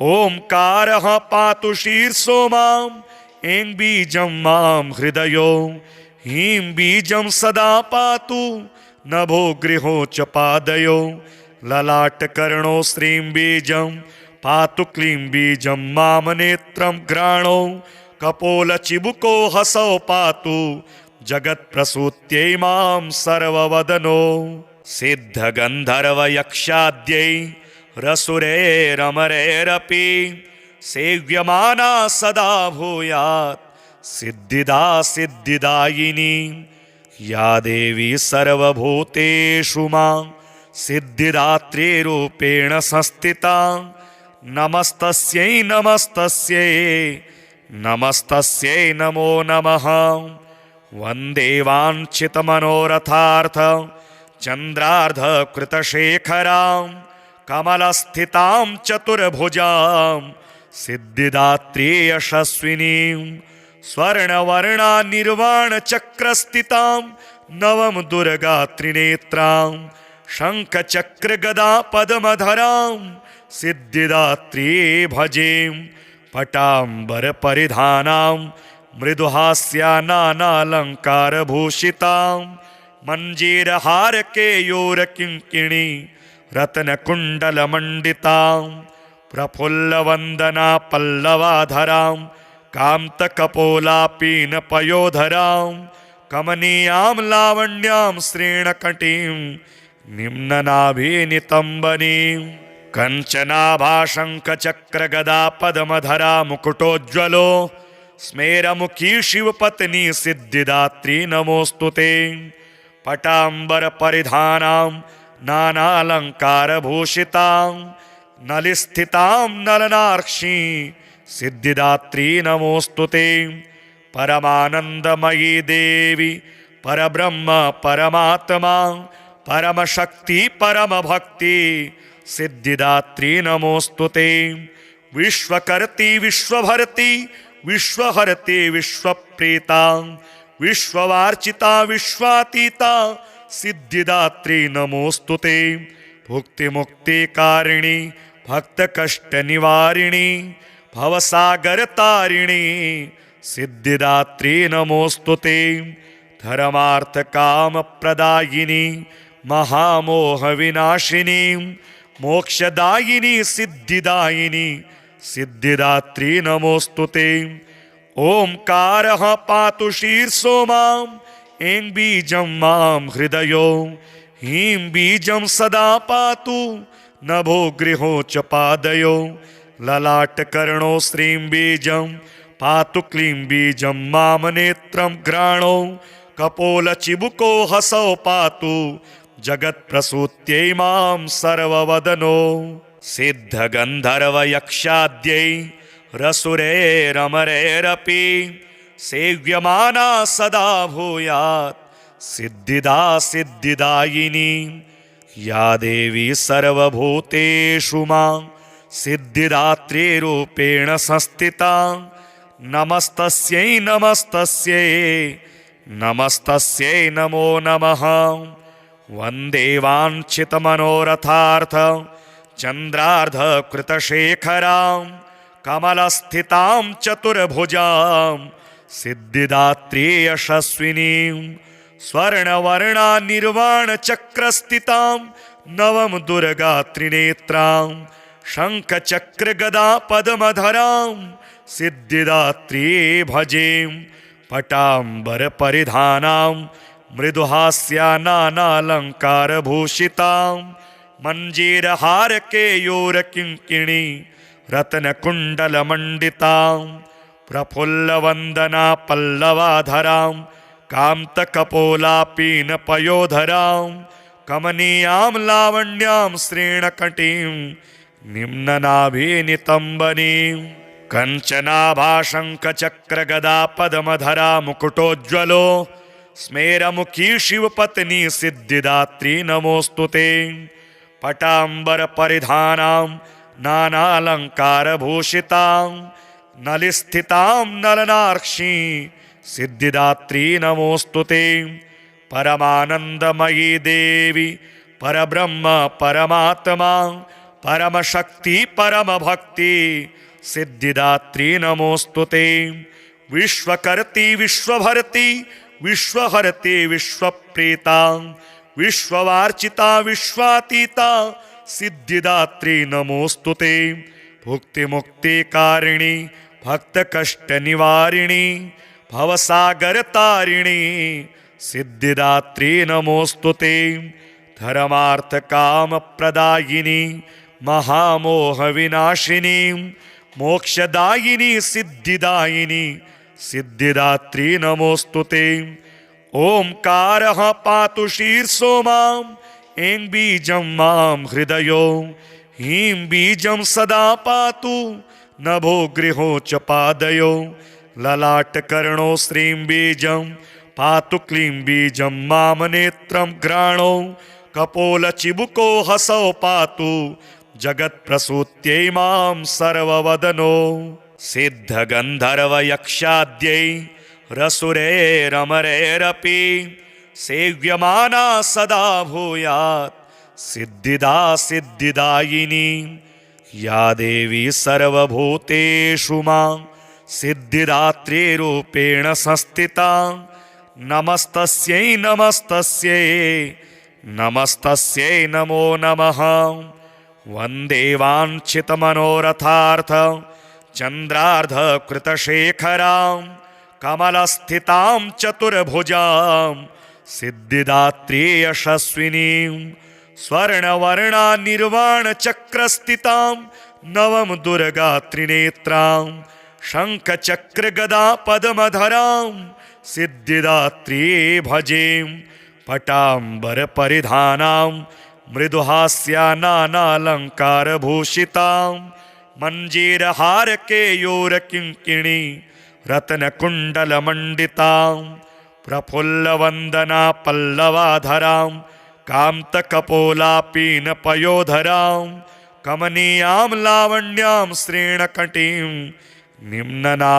ओंकारः पातु शीर्षो माम् ऐं बीजं मां हृदयो ह्रीं बीजं सदा पातु नभो गृहो च पादयो ललाटकर्णो श्रीं बीजं पातु क्लीं बीजं माम नेत्रं घ्राणो कपोलचिबुको हसौ पातु जगत्प्रसूत्यै मां सर्ववदनो। सिद्धगन्धर्वयक्षाद्यै रसुरैरमरैरपि सेव्यमाना सदा भूयात् सिद्धिदा सिद्धिदायिनी या देवी सर्वभूतेषु मां सिद्धिदात्री रूपेण संस्थिता नमस्तस्यै नमस्तस्यै नमस्तस्यै नमो नमः। वन्दे वाञ्छितमनोरथार्थ चन्द्रार्ध कृतशेखरां कमलस्थितां चतुर्भुजां सिद्धिदात्री यशस्विनीं स्वर्णवर्णा निर्वाणचक्रस्थितां नवम दुर्गा त्रिनेत्रां शङ्खचक्रगदा पद्मधरां सिद्धिदात्री भजे। पटाम्बरपरिधानां मृदुहास्या नानालङ्कारभूषितां मञ्जीरहारकेयूरकिङ्किणी रत्नकुण्डलमण्डितां प्रफुल्लवन्दना पल्लवाधरां कान्तकपोलापीनपयोधरां कमनीयां लावण्यां श्रेणकटीं निम्ननाभिनितम्बनीं कञ्चनाभाशङ्खचक्रगदापद्मधरा मुकुटोज्ज्वलो स्मेरमुखी शिवपत्नी सिद्धिदात्री नमोऽस्तु ते। पटाम्बरपरिधानां नानालङ्कारभूषितां नलिस्थितां नलनार्क्षीं सिद्धिदात्री नमोऽस्तु ते। परमानन्दमयी देवी परब्रह्म परमात्मा परमशक्ति परमभक्ति सिद्धिदात्री नमोऽस्तु ते। विश्वकर्त्री विश्वभर्त्री विश्वहर्त्री विश्वप्रीता विश्ववार्चिता विश्वातीता सिद्धिदात्री नमोऽस्तु ते। भुक्तिमुक्तिकारिणी भक्तकष्टनिवारिणी भवसागरतारिणी सिद्धिदात्री नमोऽस्तु ते। धर्मार्थकामप्रदायिनी महामोहविनाशिनी मोक्षदायिनी सिद्धिदायिनी सिद्धिदात्री नमोऽस्तु ते। ओंकारः पातु शीर्षो माम् ऐं बीजं मां हृदयो ह्रीं बीजं सदा पातु नभो गृहो च पादयो ललाटकर्णो श्रीं बीजं पातु क्लीं बीजं माम नेत्रं घ्राणो कपोलचिबुको हसौ पातु जगत्प्रसूत्यै मां सर्ववदनो। सिद्धगन्धर्वयक्षाद्यै रसुरैरमरैरपि सेव्यमाना सदा भूयात् सिद्धिदा सिद्धिदायिनी या देवी सर्वभूतेषु मां सिद्धिदात्री रूपेण संस्थिता नमस्तस्यै नमस्तस्यै नमस्तस्यै नमो नमः। वन्दे वाञ्छितमनोरथार्थ चन्द्रार्धकृतशेखरां कमलस्थितां चतुर्भुजां सिद्धिदात्री यशस्विनीं स्वर्णवर्णा निर्वाणचक्रस्थितां नवम दुर्गा त्रिनेत्रां शङ्खचक्रगदापद्मधरां सिद्धिदात्री भजे। पटाम्बरपरिधानां मृदुहास्या नानालङ्कारभूषितां मञ्जीरहारकेयूरकिङ्किणी रत्नकुण्डलमण्डितां प्रफुल्लवन्दना पल्लवाधरां कान्तकपोलापीनपयोधरां कमनीयां लावण्यां श्रेणकटीं निम्ननाभिनितम्बनीं कञ्चनाभाशङ्खचक्रगदापद्मधरा मुकुटोज्ज्वलो स्मेरमुखी शिवपत्नी सिद्धिदात्री नमोऽस्तु ते। पटाम्बरपरिधानां नानालङ्कारभूषितां नलिस्थितां नलनार्क्षीं सिद्धिदात्री नमोऽस्तु ते। परमानन्दमयी देवी परब्रह्म परमात्मा परमशक्ति परमभक्ति सिद्धिदात्री नमोऽस्तु ते। विश्वकर्त्री विश्वभर्त्री विश्वहर्त्री विश्वप्रीता विश्ववार्चिता विश्वातीता सिद्धिदात्री नमोऽस्तु ते। भुक्तिमुक्तिकारिणी भक्तकष्टनिवारिणी भवसागरतारिणी सिद्धिदात्री नमोऽस्तु ते। धर्मार्थकामप्रदायिनी महामोहविनाशिनी मोक्षदायिनी सिद्धिदायिनी सिद्धिदात्री नमोऽस्तु ते। ओंकारः पातु शीर्षो माम् ऐं बीजं मां हृदयो ह्रीं बीजं सदा पातु नभो गृहो च पादयो ललाटकर्णो श्रीं बीजं पातु क्लीं बीजं माम नेत्रं घ्राणो कपोलचिबुको हसौ पातु जगत्प्रसूत्यै मां सर्ववदनो। सिद्धगन्धर्वयक्षाद्यै रसुरैरमरैरपि सेव्यमाना सदा भूयात् सिद्धिदा सिद्धिदायिनी या देवी सर्वभूतेषु मां सिद्धिदात्री रूपेण संस्थिता नमस्तस्यै नमस्तस्यै नमस्तस्यै नमो नमः। वन्दे वाञ्छितमनोरथार्थ चन्द्रार्धकृतशेखरां कमलस्थितां चतुर्भुजां सिद्धिदात्री यशस्विनीं स्वर्णवर्णा निर्वाणचक्रस्थितां नवम दुर्गा त्रिनेत्रां शङ्खचक्रगदा पद्मधरां सिद्धिदात्री भजे पटाम्बरपरिधानां मृदुहास्या नानालङ्कारभूषितां मञ्जीरहारकेयूरकिङ्किणी रत्नकुण्डलमण्डितां प्रफुल्लवन्दना पल्लवाधरां कान्तकपोलापीनपयोधरां कमनीयां लावण्यां श्रेणकटीं निम्ननाभिनितम्बनीं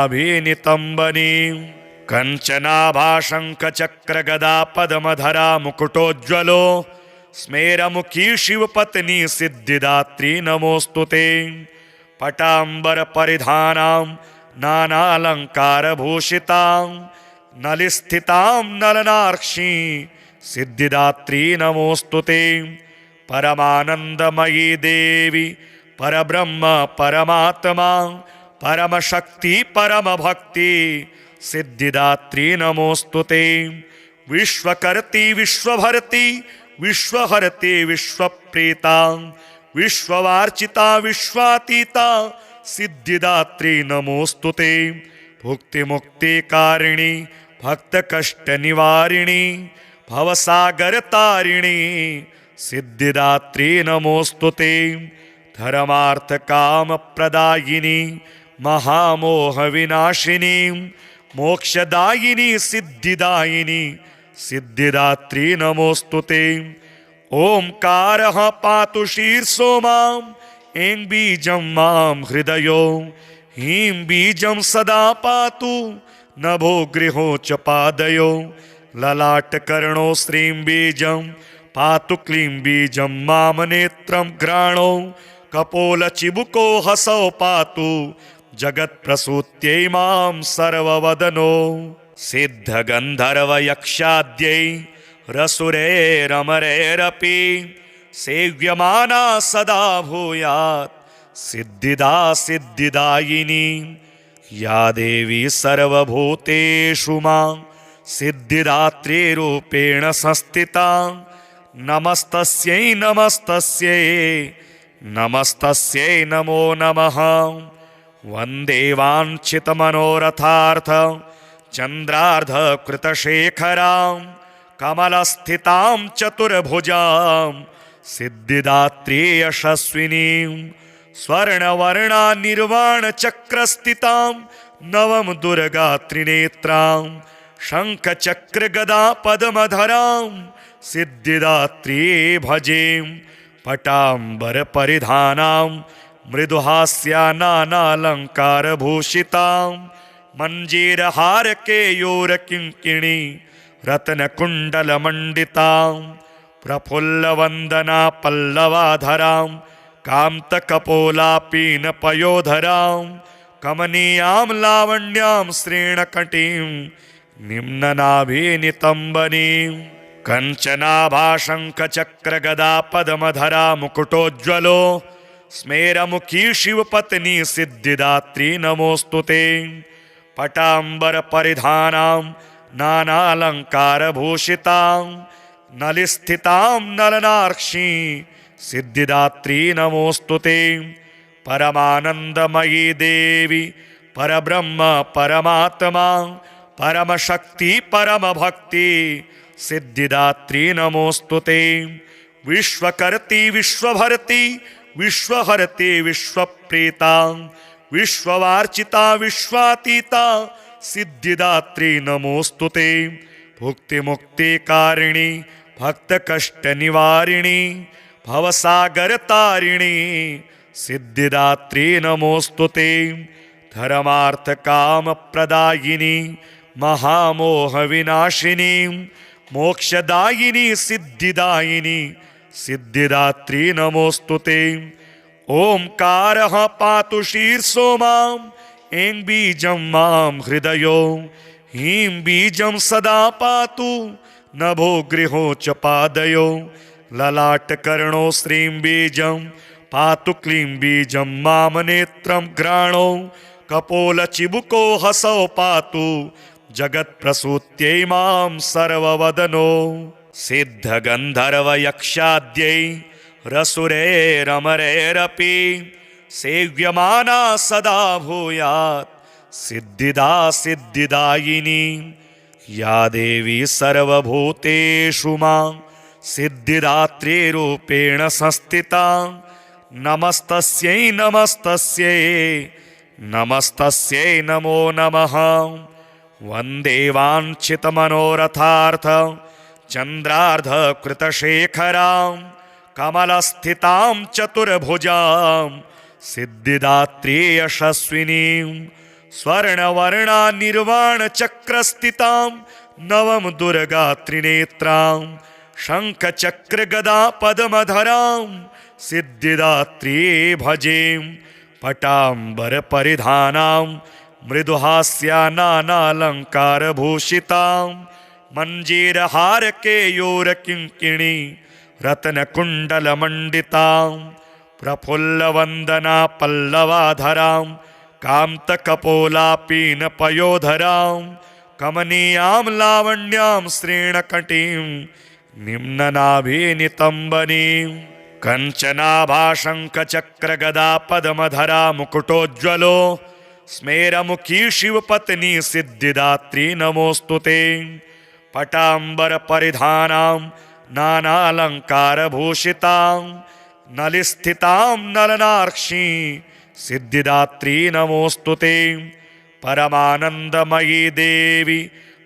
कञ्चनाभाशङ्खचक्रगदा पद्मधरा मुकुटोज्ज्वलो स्मेरमुखी शिवपत्नी सिद्धिदात्री नमोऽस्तुते पटाम्बरपरिधानां नानालङ्कारभूषितां नलिस्थितां नलनार्क्षी सिद्धिदात्री नमोऽस्तुते परमानन्दमयी देवी परब्रह्म परमात्मा परमशक्ति परमभक्ति सिद्धिदात्री नमोऽस्तुते विश्वकर्ती विश्वभर्ती विश्वहरते विश्वप्रीता विश्ववार्चिता विश्वातीता सिद्धिदात्री नमोऽस्तुते भुक्तिमुक्तिकारिणी भक्तकष्टनिवारिणी भवसागरतारिणी सिद्धिदात्री नमोऽस्तुते धर्मार्थकामप्रदायिनी महामोहविनाशिनी मोक्षदायिनी सिद्धिदायिनी सिद्धिदात्री नमोऽस्तुते ओंकारः पातु शीर्षो मां ऐं बीजं मां हृदयो ह्रीं बीजं सदा पातु नभो गृहो च पादयो ललाटकर्णो श्रीं बीजं पातु क्लीं बीजं मां नेत्रं घ्राणो कपोलचिबुको हसौ पातु जगत्प्रसूत्यै मां सर्ववदनो सिद्धगन्धर्वयक्षाद्यै रसुरैरमरैरपि सेव्यमाना सदा भूयात् सिद्धिदा सिद्धिदायिनी या देवी सर्वभूतेषु मां सिद्धिदात्रीरूपेण संस्थिता नमस्तस्यै नमस्तस्यै नमस्तस्यै नमो नमः वन्दे वाञ्छितमनोरथार्थ चन्द्रार्धकृतशेखरां कमलस्थितां चतुर्भुजां सिद्धिदात्री यशस्विनीं स्वर्णवर्णा निर्वाणचक्रस्थितां नवम दुर्गा त्रिनेत्रां शङ्खचक्रगदा पद्मधरां सिद्धिदात्री भजे पटाम्बरपरिधानां मृदुहास्या नानालङ्कारभूषितां मञ्जीरहारकेयूरकिङ्किणी रत्नकुण्डलमण्डितां प्रफुल्लवन्दना पल्लवाधरां कान्तकपोलापीनपयोधरां कमनीयां लावण्यां श्रेणकटीं निम्ननाभिनितम्बनीं कञ्चनाभाशङ्खचक्रगदा पद्मधरा मुकुटोज्ज्वलो स्मेरमुखी शिवपत्नी सिद्धिदात्री नमोऽस्तुते पटाम्बरपरिधानां नानालङ्कारभूषितां नलिस्थितां नलनार्क्षी सिद्धिदात्री नमोऽस्तुते परमानन्दमयी देवी परब्रह्म परमात्मा परमशक्ति परमभक्ति सिद्धिदात्री नमोऽस्तुते विश्वकर्ती विश्वभर्ती विश्वहरते विश्वप्रीता विश्ववार्चिता विश्वातीता सिद्धिदात्री नमोऽस्तुते भुक्तिमुक्तिकारिणी भक्तकष्टनिवारिणी भवसागरतारिणी सिद्धिदात्री नमोऽस्तुते धर्मार्थकामप्रदायिनी महामोहविनाशिनी मोक्षदायिनी सिद्धिदायिनी सिद्धिदात्री नमोऽस्तुते ओंकारः पातु शीर्षो मां ऐं बीजं मां हृदयो ह्रीं बीजं सदा पातु नभो गृहो च पादयो ललाटकर्णो श्रीं बीजं पातु क्लीं बीजं मां नेत्रं घ्राणो कपोलचिबुको हसौ पातु जगत्प्रसूत्यै मां सर्ववदनो सिद्धगन्धर्वयक्षाद्यै रसुरैरमरैरपि सेव्यमाना सदा भूयात् सिद्धिदा सिद्धिदायिनी या देवी सर्वभूतेषु मां सिद्धिदात्रीरूपेण संस्थिता नमस्तस्यै नमस्तस्यै नमस्तस्यै नमो नमः वन्दे वाञ्छितमनोरथार्थ चन्द्रार्धकृतशेखरां कमलस्थितां चतुर्भुजां सिद्धिदात्री यशस्विनीं स्वर्णवर्णा निर्वाणचक्रस्थितां नवम दुर्गा त्रिनेत्रां शङ्खचक्रगदा पद्मधरां सिद्धिदात्री भजे पटाम्बरपरिधानां मृदुहास्या नानालङ्कारभूषितां मञ्जीरहारकेयूरकिङ्किणी रत्नकुण्डलमण्डितां प्रफुल्लवन्दना पल्लवाधरां कान्तकपोलापीनपयोधरां कमनीयां लावण्यां श्रेणकटीं निम्ननाभिनितम्बनीं कञ्चनाभाशङ्खचक्रगदा पद्मधरा मुकुटोज्ज्वलो स्मेरमुखी शिवपत्नी सिद्धिदात्री नमोऽस्तु ते पटाम्बरपरिधानां नानालङ्कारभूषितां नलिस्थितां नलनार्क्षी सिद्धिदात्री नमोऽस्तु ते परमानन्दमयी देवी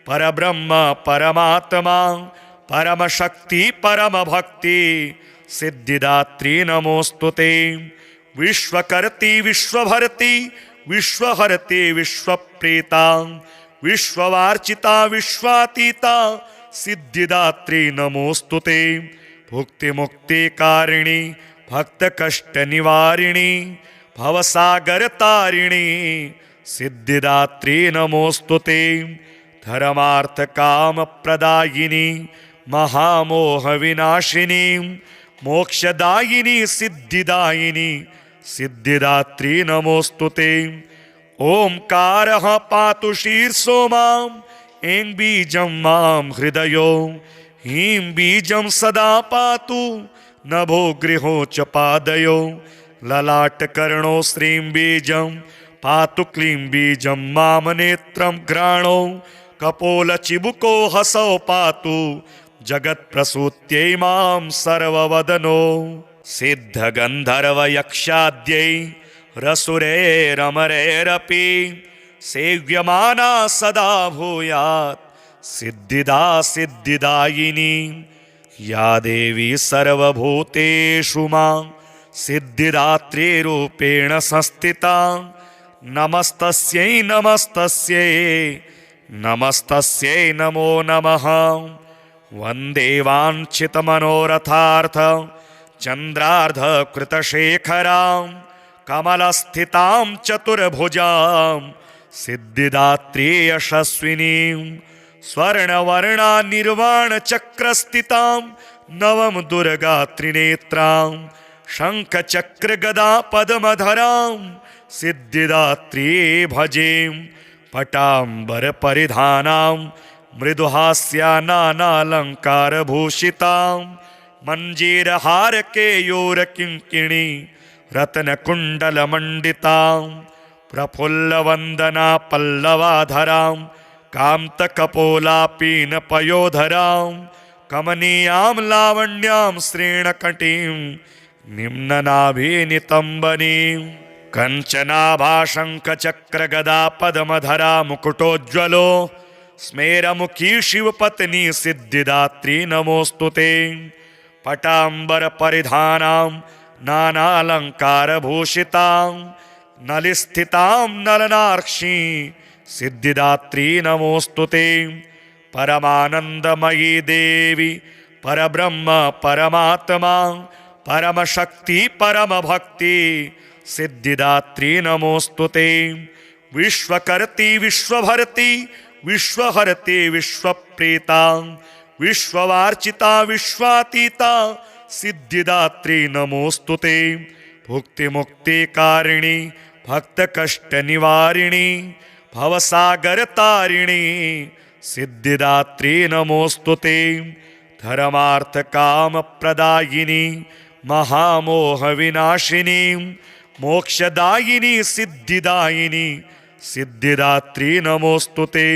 परब्रह्म परमात्मा परमशक्ति परमभक्ति सिद्धिदात्री नमोऽस्तु ते विश्वकर्ति विश्वभर्ति विश्वहरते विश्वप्रीता विश्ववार्चिता विश्वातीता सिद्धिदात्री नमोऽस्तु ते भुक्तिमुक्तिकारिणी भक्तकष्टनिवारिणी भवसागरतारिणी सिद्धिदात्री नमोऽस्तु ते धर्मार्थकामप्रदायिनी महामोहविनाशिनी मोक्षदायिनी सिद्धिदायिनी सिद्धिदात्री नमोऽस्तु ते ओंकारः पातु शीर्षो मां ऐं बीजं मां हृदयो ह्रीं बीजं सदा पातु नभो गृहो च पादयो ललाटकर्णो श्रीं बीजं पातु क्लीं बीजं मां नेत्रं घ्राणो कपोलचिबुको हसौ पातु जगत्प्रसूत्यै मां सर्ववदनो सिद्धगन्धर्वयक्षाद्यै रसुरैरमरैरपि सेव्यमाना सदा भूयात् सिद्धिदा सिद्धिदायिनी या देवी सर्वभूतेषु मां सिद्धिदात्रीरूपेण संस्थिता नमस्तस्यै नमस्तस्यै नमस्तस्यै नमो नमः वन्दे वाञ्छितमनोरथार्थ चन्द्रार्धकृतशेखरां कमलस्थितां चतुर्भुजां सिद्धिदात्री यशस्विनीं स्वर्णवर्णा निर्वाणचक्रस्थितां नवम दुर्गा त्रिनेत्रां शङ्खचक्रगदा पद्मधरां सिद्धिदात्री भजे पटाम्बरपरिधानां मृदुहास्या नानालङ्कारभूषितां मञ्जीरहारकेयूरकिङ्किणी रत्नकुण्डलमण्डितां प्रफुल्लवन्दना पल्लवाधरां कान्तकपोलापीनपयोधरां कमनीयां लावण्यां श्रेणकटीं निम्ननाभिनितम्बनीं कञ्चनाभाशङ्खचक्रगदा पद्मधरा मुकुटोज्ज्वलो स्मेरमुखी शिवपत्नी सिद्धिदात्री नमोऽस्तु ते पटाम्बरपरिधानां नानालङ्कारभूषितां नलिस्थितां नलनार्क्षी सिद्धिदात्री नमोऽस्तु ते परमानन्दमयी देवी परब्रह्म परमात्मा परमशक्ति परमभक्ति सिद्धिदात्री नमोऽस्तु ते विश्वकर्ति विश्वभर्ति विश्वहरते विश्वप्रीता विश्ववार्चिता विश्वातीता सिद्धिदात्री नमोऽस्तु ते भुक्तिमुक्तिकारिणी भक्तकष्टनिवारिणी भवसागरतारिणी सिद्धिदात्री नमोस्तुते। धर्मार्थकामप्रदायिनी महामोहविनाशिनी मोक्षदायिनी सिद्धिदायिनी सिद्धिदात्री नमोस्तुते।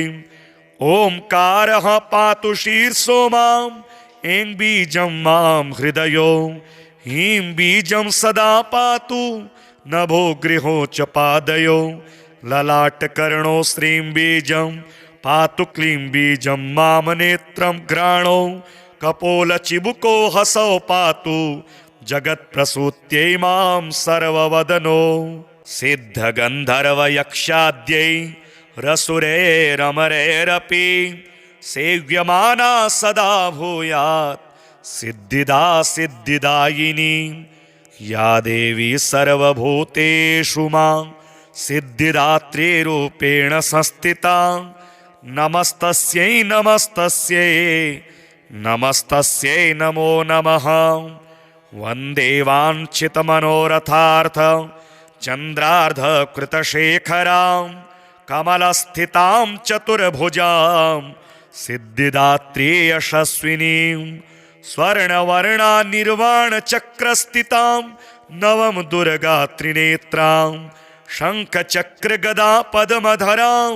ओंकारः पातु शीर्षो मां ऐं बीजं मां हृदयो ह्रीं बीजं सदा पातु नभो गृहो च पादयो ललाटकर्णो श्रीं बीजं पातु क्लीं बीजं मां नेत्रं घ्राणो कपोलचिबुको हसौ पातु जगत्प्रसूत्यै मां सर्ववदनो। सिद्धगन्धर्वयक्षाद्यै रसुरैरमरैरपि सेव्यमाना सदा भूयात् सिद्धिदा सिद्धिदायिनी या देवी सर्वभूतेषु मां सिद्धिदात्रीरूपेण संस्थिता। नमस्तस्यै नमस्तस्यै नमस्तस्यै नमो नमः। वन्दे वाञ्छितमनोरथार्थ चन्द्रार्धकृतशेखरां कमलस्थितां चतुर्भुजां सिद्धिदात्री यशस्विनीं स्वर्णवर्णा निर्वाणचक्रस्थितां नवम दुर्गा त्रिनेत्रां शङ्खचक्रगदा पद्मधरां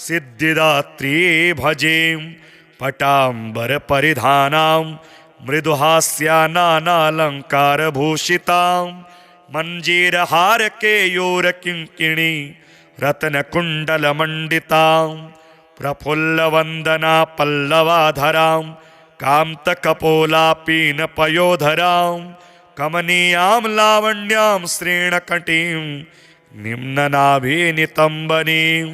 सिद्धिदात्री भजे। पटाम्बरपरिधानां मृदुहास्या नानालङ्कारभूषितां मञ्जीरहारकेयूरकिङ्किणी रत्नकुण्डलमण्डितां प्रफुल्लवन्दना पल्लवाधरां कान्तकपोलापीनपयोधरां कमनीयां लावण्यां श्रेणकटीं निम्ननाभिनितम्बनीं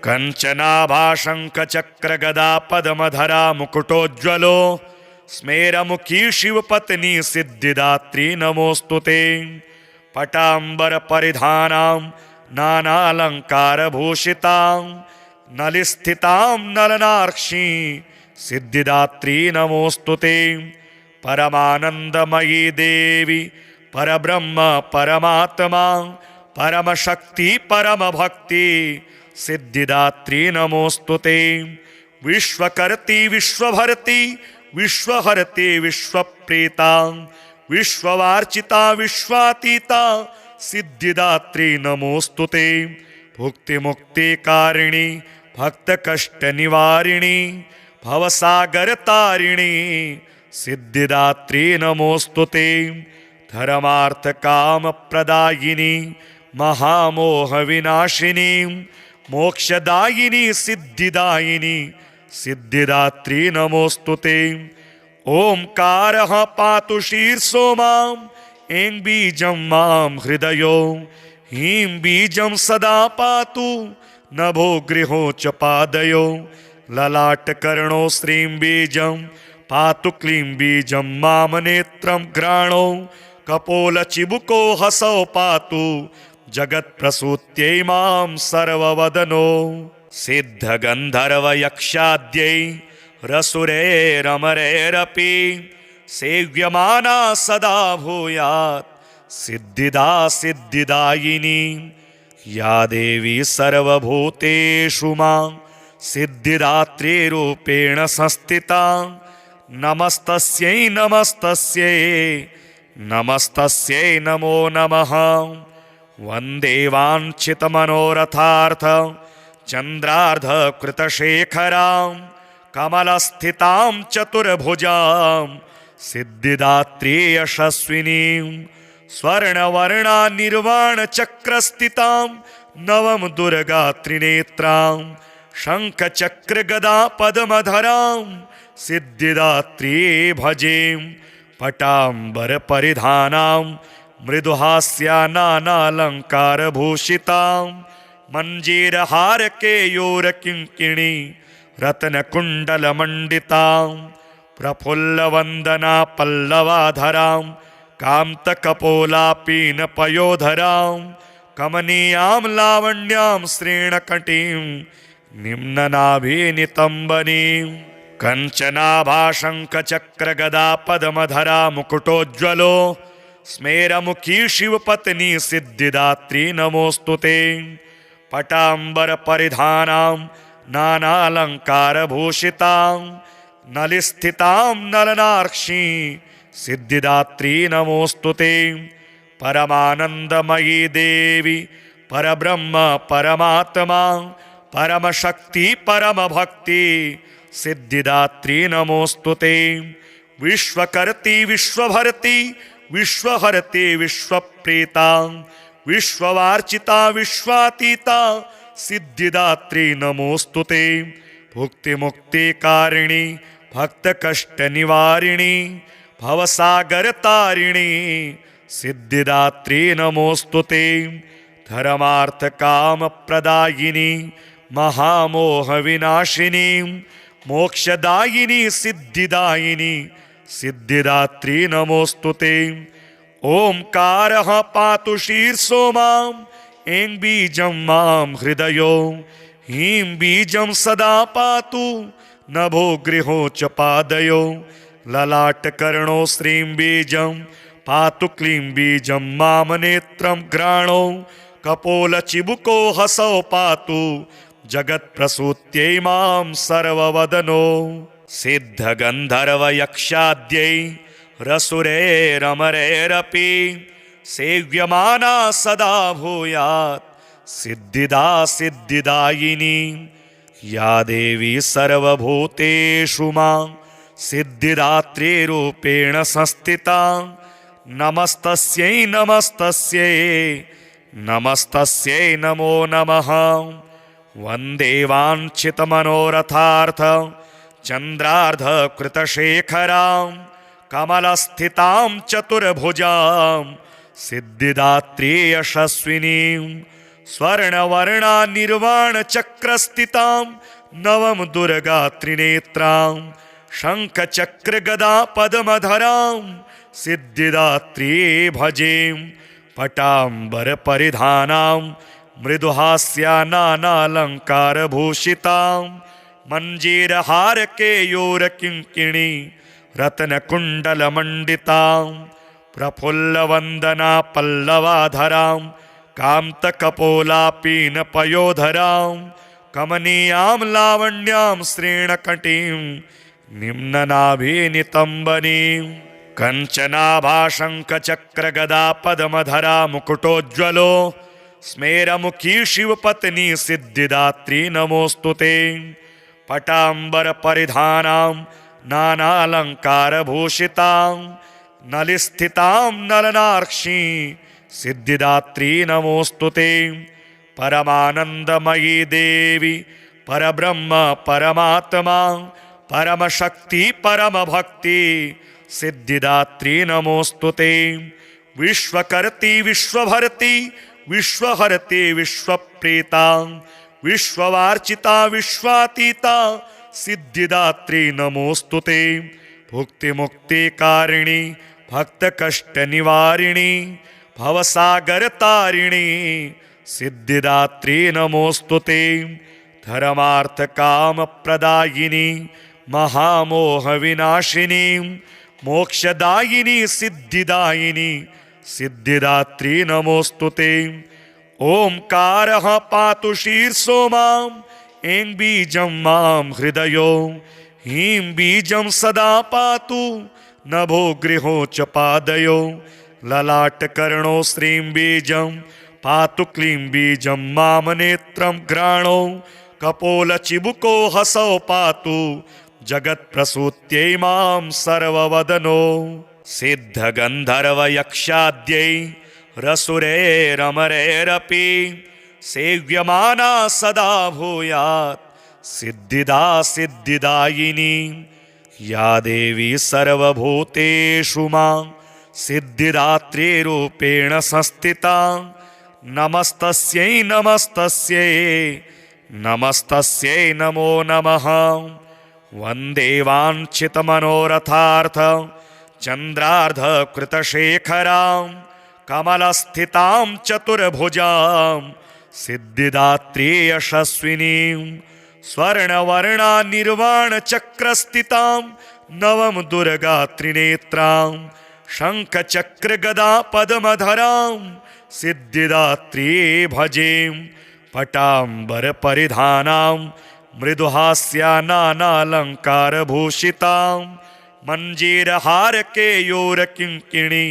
कञ्चनाभाशङ्खचक्रगदा पद्मधरा मुकुटोज्ज्वलो स्मेरमुखी शिवपत्नी सिद्धिदात्री नमोस्तुते। पटाम्बरपरिधानां नानालङ्कारभूषितां नलिस्थितां नलनार्क्षीं सिद्धिदात्री नमोस्तुते। परमानन्दमयी देवी परब्रह्म परमात्मा परमशक्ति परमभक्ति सिद्धिदात्री नमोस्तुते। विश्वकर्त्री विश्वभर्त्री विश्वहर्त्री विश्वप्रीता विश्ववार्चिता विश्वातीता सिद्धिदात्री नमोस्तुते। भुक्तिमुक्तिकारिणी भक्तकष्टनिवारिणी भवसागरतारिणी सिद्धिदात्री नमोस्तुते। धर्मार्थकामप्रदायिनी महामोहविनाशिनी मोक्षदायिनी सिद्धिदायिनी सिद्धिदात्री नमोस्तुते। ओंकारः पातु शीर्षो मां ऐं बीजं मां हृदयो ह्रीं बीजं सदा पातु नभो गृहो च पादयो ललाटकर्णो श्रीं बीजं पातु क्लीं बीजं मां नेत्रं घ्राणो कपोलचिबुको हसौ पातु जगत्प्रसूत्यै मां सर्ववदनो। सिद्धगन्धर्वयक्षाद्यै रसुरैरमरैरपि सेव्यमाना सदा भूयात् सिद्धिदा सिद्धिदायिनी या देवी सर्वभूतेषु मां सिद्धिदात्रीरूपेण संस्थिता। नमस्तस्यै नमस्तस्यै नमस्तस्यै नमो नमः। वन्दे वाञ्छितमनोरथार्थ चन्द्रार्धकृतशेखरां कमलस्थितां चतुर्भुजां सिद्धिदात्री यशस्विनीं स्वर्णवर्णा निर्वाणचक्रस्थितां नवम दुर्गा त्रिनेत्रां शङ्खचक्रगदा पद्मधरां सिद्धिदात्री भजे। पटाम्बरपरिधानां मृदुहास्या नानालङ्कारभूषितां मञ्जीरहारकेयूरकिङ्किणी रत्नकुण्डलमण्डितां प्रफुल्लवन्दना पल्लवाधरां कान्तकपोलापीनपयोधरां कमनीयां लावण्यां श्रेणकटीं निम्ननाभिनितम्बनीं कञ्चनाभाशङ्खचक्रगदा पद्मधरा मुकुटोज्ज्वलो स्मेरमुखी शिवपत्नी सिद्धिदात्री नमोस्तुते। पटांबर परिधानां नानालंकारभूषितां नलिस्थितां नलनार्क्षी सिद्धिदात्री नमोस्तुते। परमानंदमयी देवी परब्रह्म परमात्मा परमशक्ति परमभक्ति सिद्धिदात्री नमोस्तुते। विश्वकर्ति विश्वभर्ति विश्वहरते विश्वप्रीता विश्ववार्चिता विश्वातीता सिद्धिदात्री नमोस्तुते। भुक्तिमुक्तिकारिणी भक्तकष्टनिवारिणी भवसागरतारिणी सिद्धिदात्री नमोस्तुते। धर्मार्थकामप्रदायिनी महामोहविनाशिनी मोक्षदायिनी सिद्धिदायिनी सिद्धिदात्री नमोस्तुते। ओंकारः पातु शीर्षो मां ऐं बीजं मां हृदयो ह्रीं बीजं सदा पातु नभो गृहो च पादयो ललाटकर्णो श्रीं बीजं पातु क्लीं बीजं मां नेत्रं घ्राणो कपोलचिबुको हसौ पातु जगत्प्रसूत्यै मां सर्ववदनो। सिद्धगन्धर्वयक्षाद्यै रसुरैरमरैरपि सेव्यमाना सदा भूयात् सिद्धिदा सिद्धिदायिनी या देवी सर्वभूतेषु मां सिद्धिदात्रीरूपेण संस्थिता नमस्तस्यै नमस्तस्यै नमस्तस्यै नमो नमः। वन्दे वाञ्छितमनोरथार्थ चन्द्रार्धकृतशेखरां कमलस्थितां चतुर्भुजां सिद्धिदात्री यशस्विनीं स्वर्णवर्णा निर्वाणचक्रस्थितां नवम दुर्गा त्रिनेत्रां शङ्खचक्रगदा पद्मधरां सिद्धिदात्री भजे। पटाम्बरपरिधानां मृदुहास्या नानालङ्कारभूषितां मञ्जीरहारकेयूरकिङ्किणी रत्नकुण्डलमण्डितां प्रफुल्लवन्दना पल्लवाधरां कान्तकपोलापीनपयोधरां कमनीयां लावण्यां श्रेणकटीं निम्ननाभिनितम्बनीं कञ्चनाभाशङ्खचक्रगदा पद्मधरा मुकुटोज्ज्वलो स्मेरमुखी शिवपत्नी सिद्धिदात्री नमोस्तुते। पटाम्बरपरिधानां नानालङ्कारभूषितां नलिस्थितां नलनार्क्षी सिद्धिदात्री नमोस्तुते। परमानंदमयी देवी परब्रह्म परमात्मा परमशक्ति परमभक्ति सिद्धिदात्री नमोस्तुते। विश्वकर्ति विश्वभर्ति विश्वहरते विश्वप्रीता विश्ववार्चिता विश्वातीता सिद्धिदात्री नमोस्तुते। भुक्तिमुक्तिकारिणी भक्तकष्टनिवारिणी भवसागरतारिणी सिद्धिदात्री नमोस्तुते। धर्मार्थकामप्रदायिनी महामोहविनाशिनी मोक्षदायिनी सिद्धिदायिनी सिद्धिदात्री नमोस्तुते। ओंकारः पातु शीर्षो मां ऐं बीजं मां हृदयो ह्रीं बीजं सदा पातु नभो गृहो च पादयो ललाटकर्णो श्रीं बीजं पातु क्लीं बीजं मां नेत्रं घ्राणो कपोलचिबुको हसौ पातु जगत्प्रसूत्यै मां सर्ववदनो। सिद्धगन्धर्वयक्षाद्यै रसुरैरमरैरपि सेव्यमाना सदा भूयात् सिद्धिदा सिद्धिदायिनी या देवी सर्वभूतेषु मां सिद्धिदात्रीरूपेण संस्थिता नमस्तस्यै नमस्तस्यै नमस्तस्यै नमो नमः। वन्दे वाञ्छितमनोरथार्थ चन्द्रार्धकृतशेखरां कमलस्थितां चतुर्भुजां सिद्धिदात्री यशस्विनीं स्वर्णवर्णा निर्वाणचक्रस्थितां नवम दुर्गा त्रिनेत्रां शङ्खचक्रगदा पद्मधरां सिद्धिदात्री भजे पटाम्बरपरिधानां मृदुहास्या नानालङ्कारभूषितां मञ्जीरहारकेयूरकिङ्किणी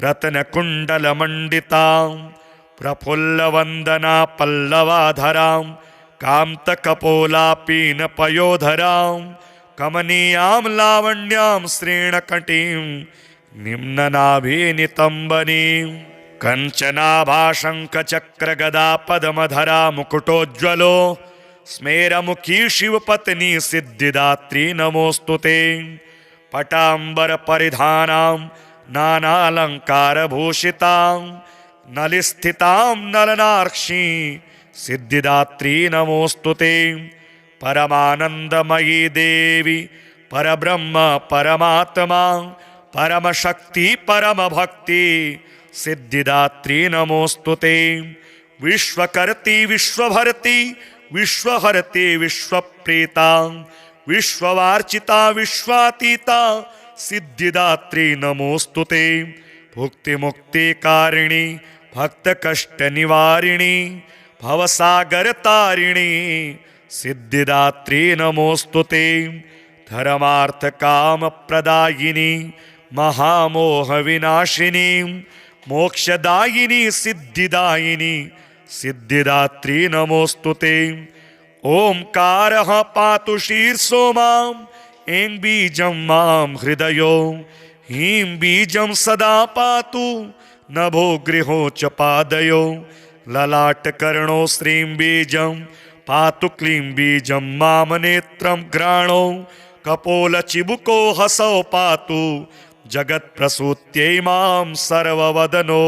रत्नकुण्डलमण्डितां प्रफुल्लवन्दना पल्लवाधरां कान्तकपोलापीनपयोधरां कमनीयां लावण्यां श्रेणकटीं निम्ननाभिनितम्बनीं कञ्चनाभाशङ्खचक्रगदा पद्मधरा मुकुटोज्ज्वलो स्मेरमुखी शिवपत्नी सिद्धिदात्री नमोऽस्तु ते पटाम्बरपरिधानां नानालङ्कारभूषितां नलिस्थितां नलनार्क्षी सिद्धिदात्री नमोऽस्तु ते परमानन्दमयी देवी परब्रह्म परमात्मा परमशक्ति परमभक्ति सिद्धिदात्री नमोऽस्तु ते विश्वकर्ति विश्वभर्ति विश्वहर्ति विश्वप्रीता विश्ववार्चिता विश्वातीता सिद्धिदात्री नमोऽस्तु ते भुक्तिमुक्तिकारिणी भक्तकष्टनिवारिणी भवसागरतारिणी सिद्धिदात्री नमोऽस्तु ते धर्मार्थकामप्रदायिनी महामोहविनाशिनी मोक्षदायिनी सिद्धिदायिनी सिद्धिदात्री नमोऽस्तु ते ओंकारः पातु शीर्षो मां ऐं बीजं मां हृदयो ह्रीं बीजं सदा पातु नभो गृहो च पादयो ललाटकर्णो श्रीं बीजं पातु क्लीं बीजं मां नेत्रं घ्राणो कपोलचिबुको हसौ पातु जगत्प्रसूत्यै मां सर्ववदनो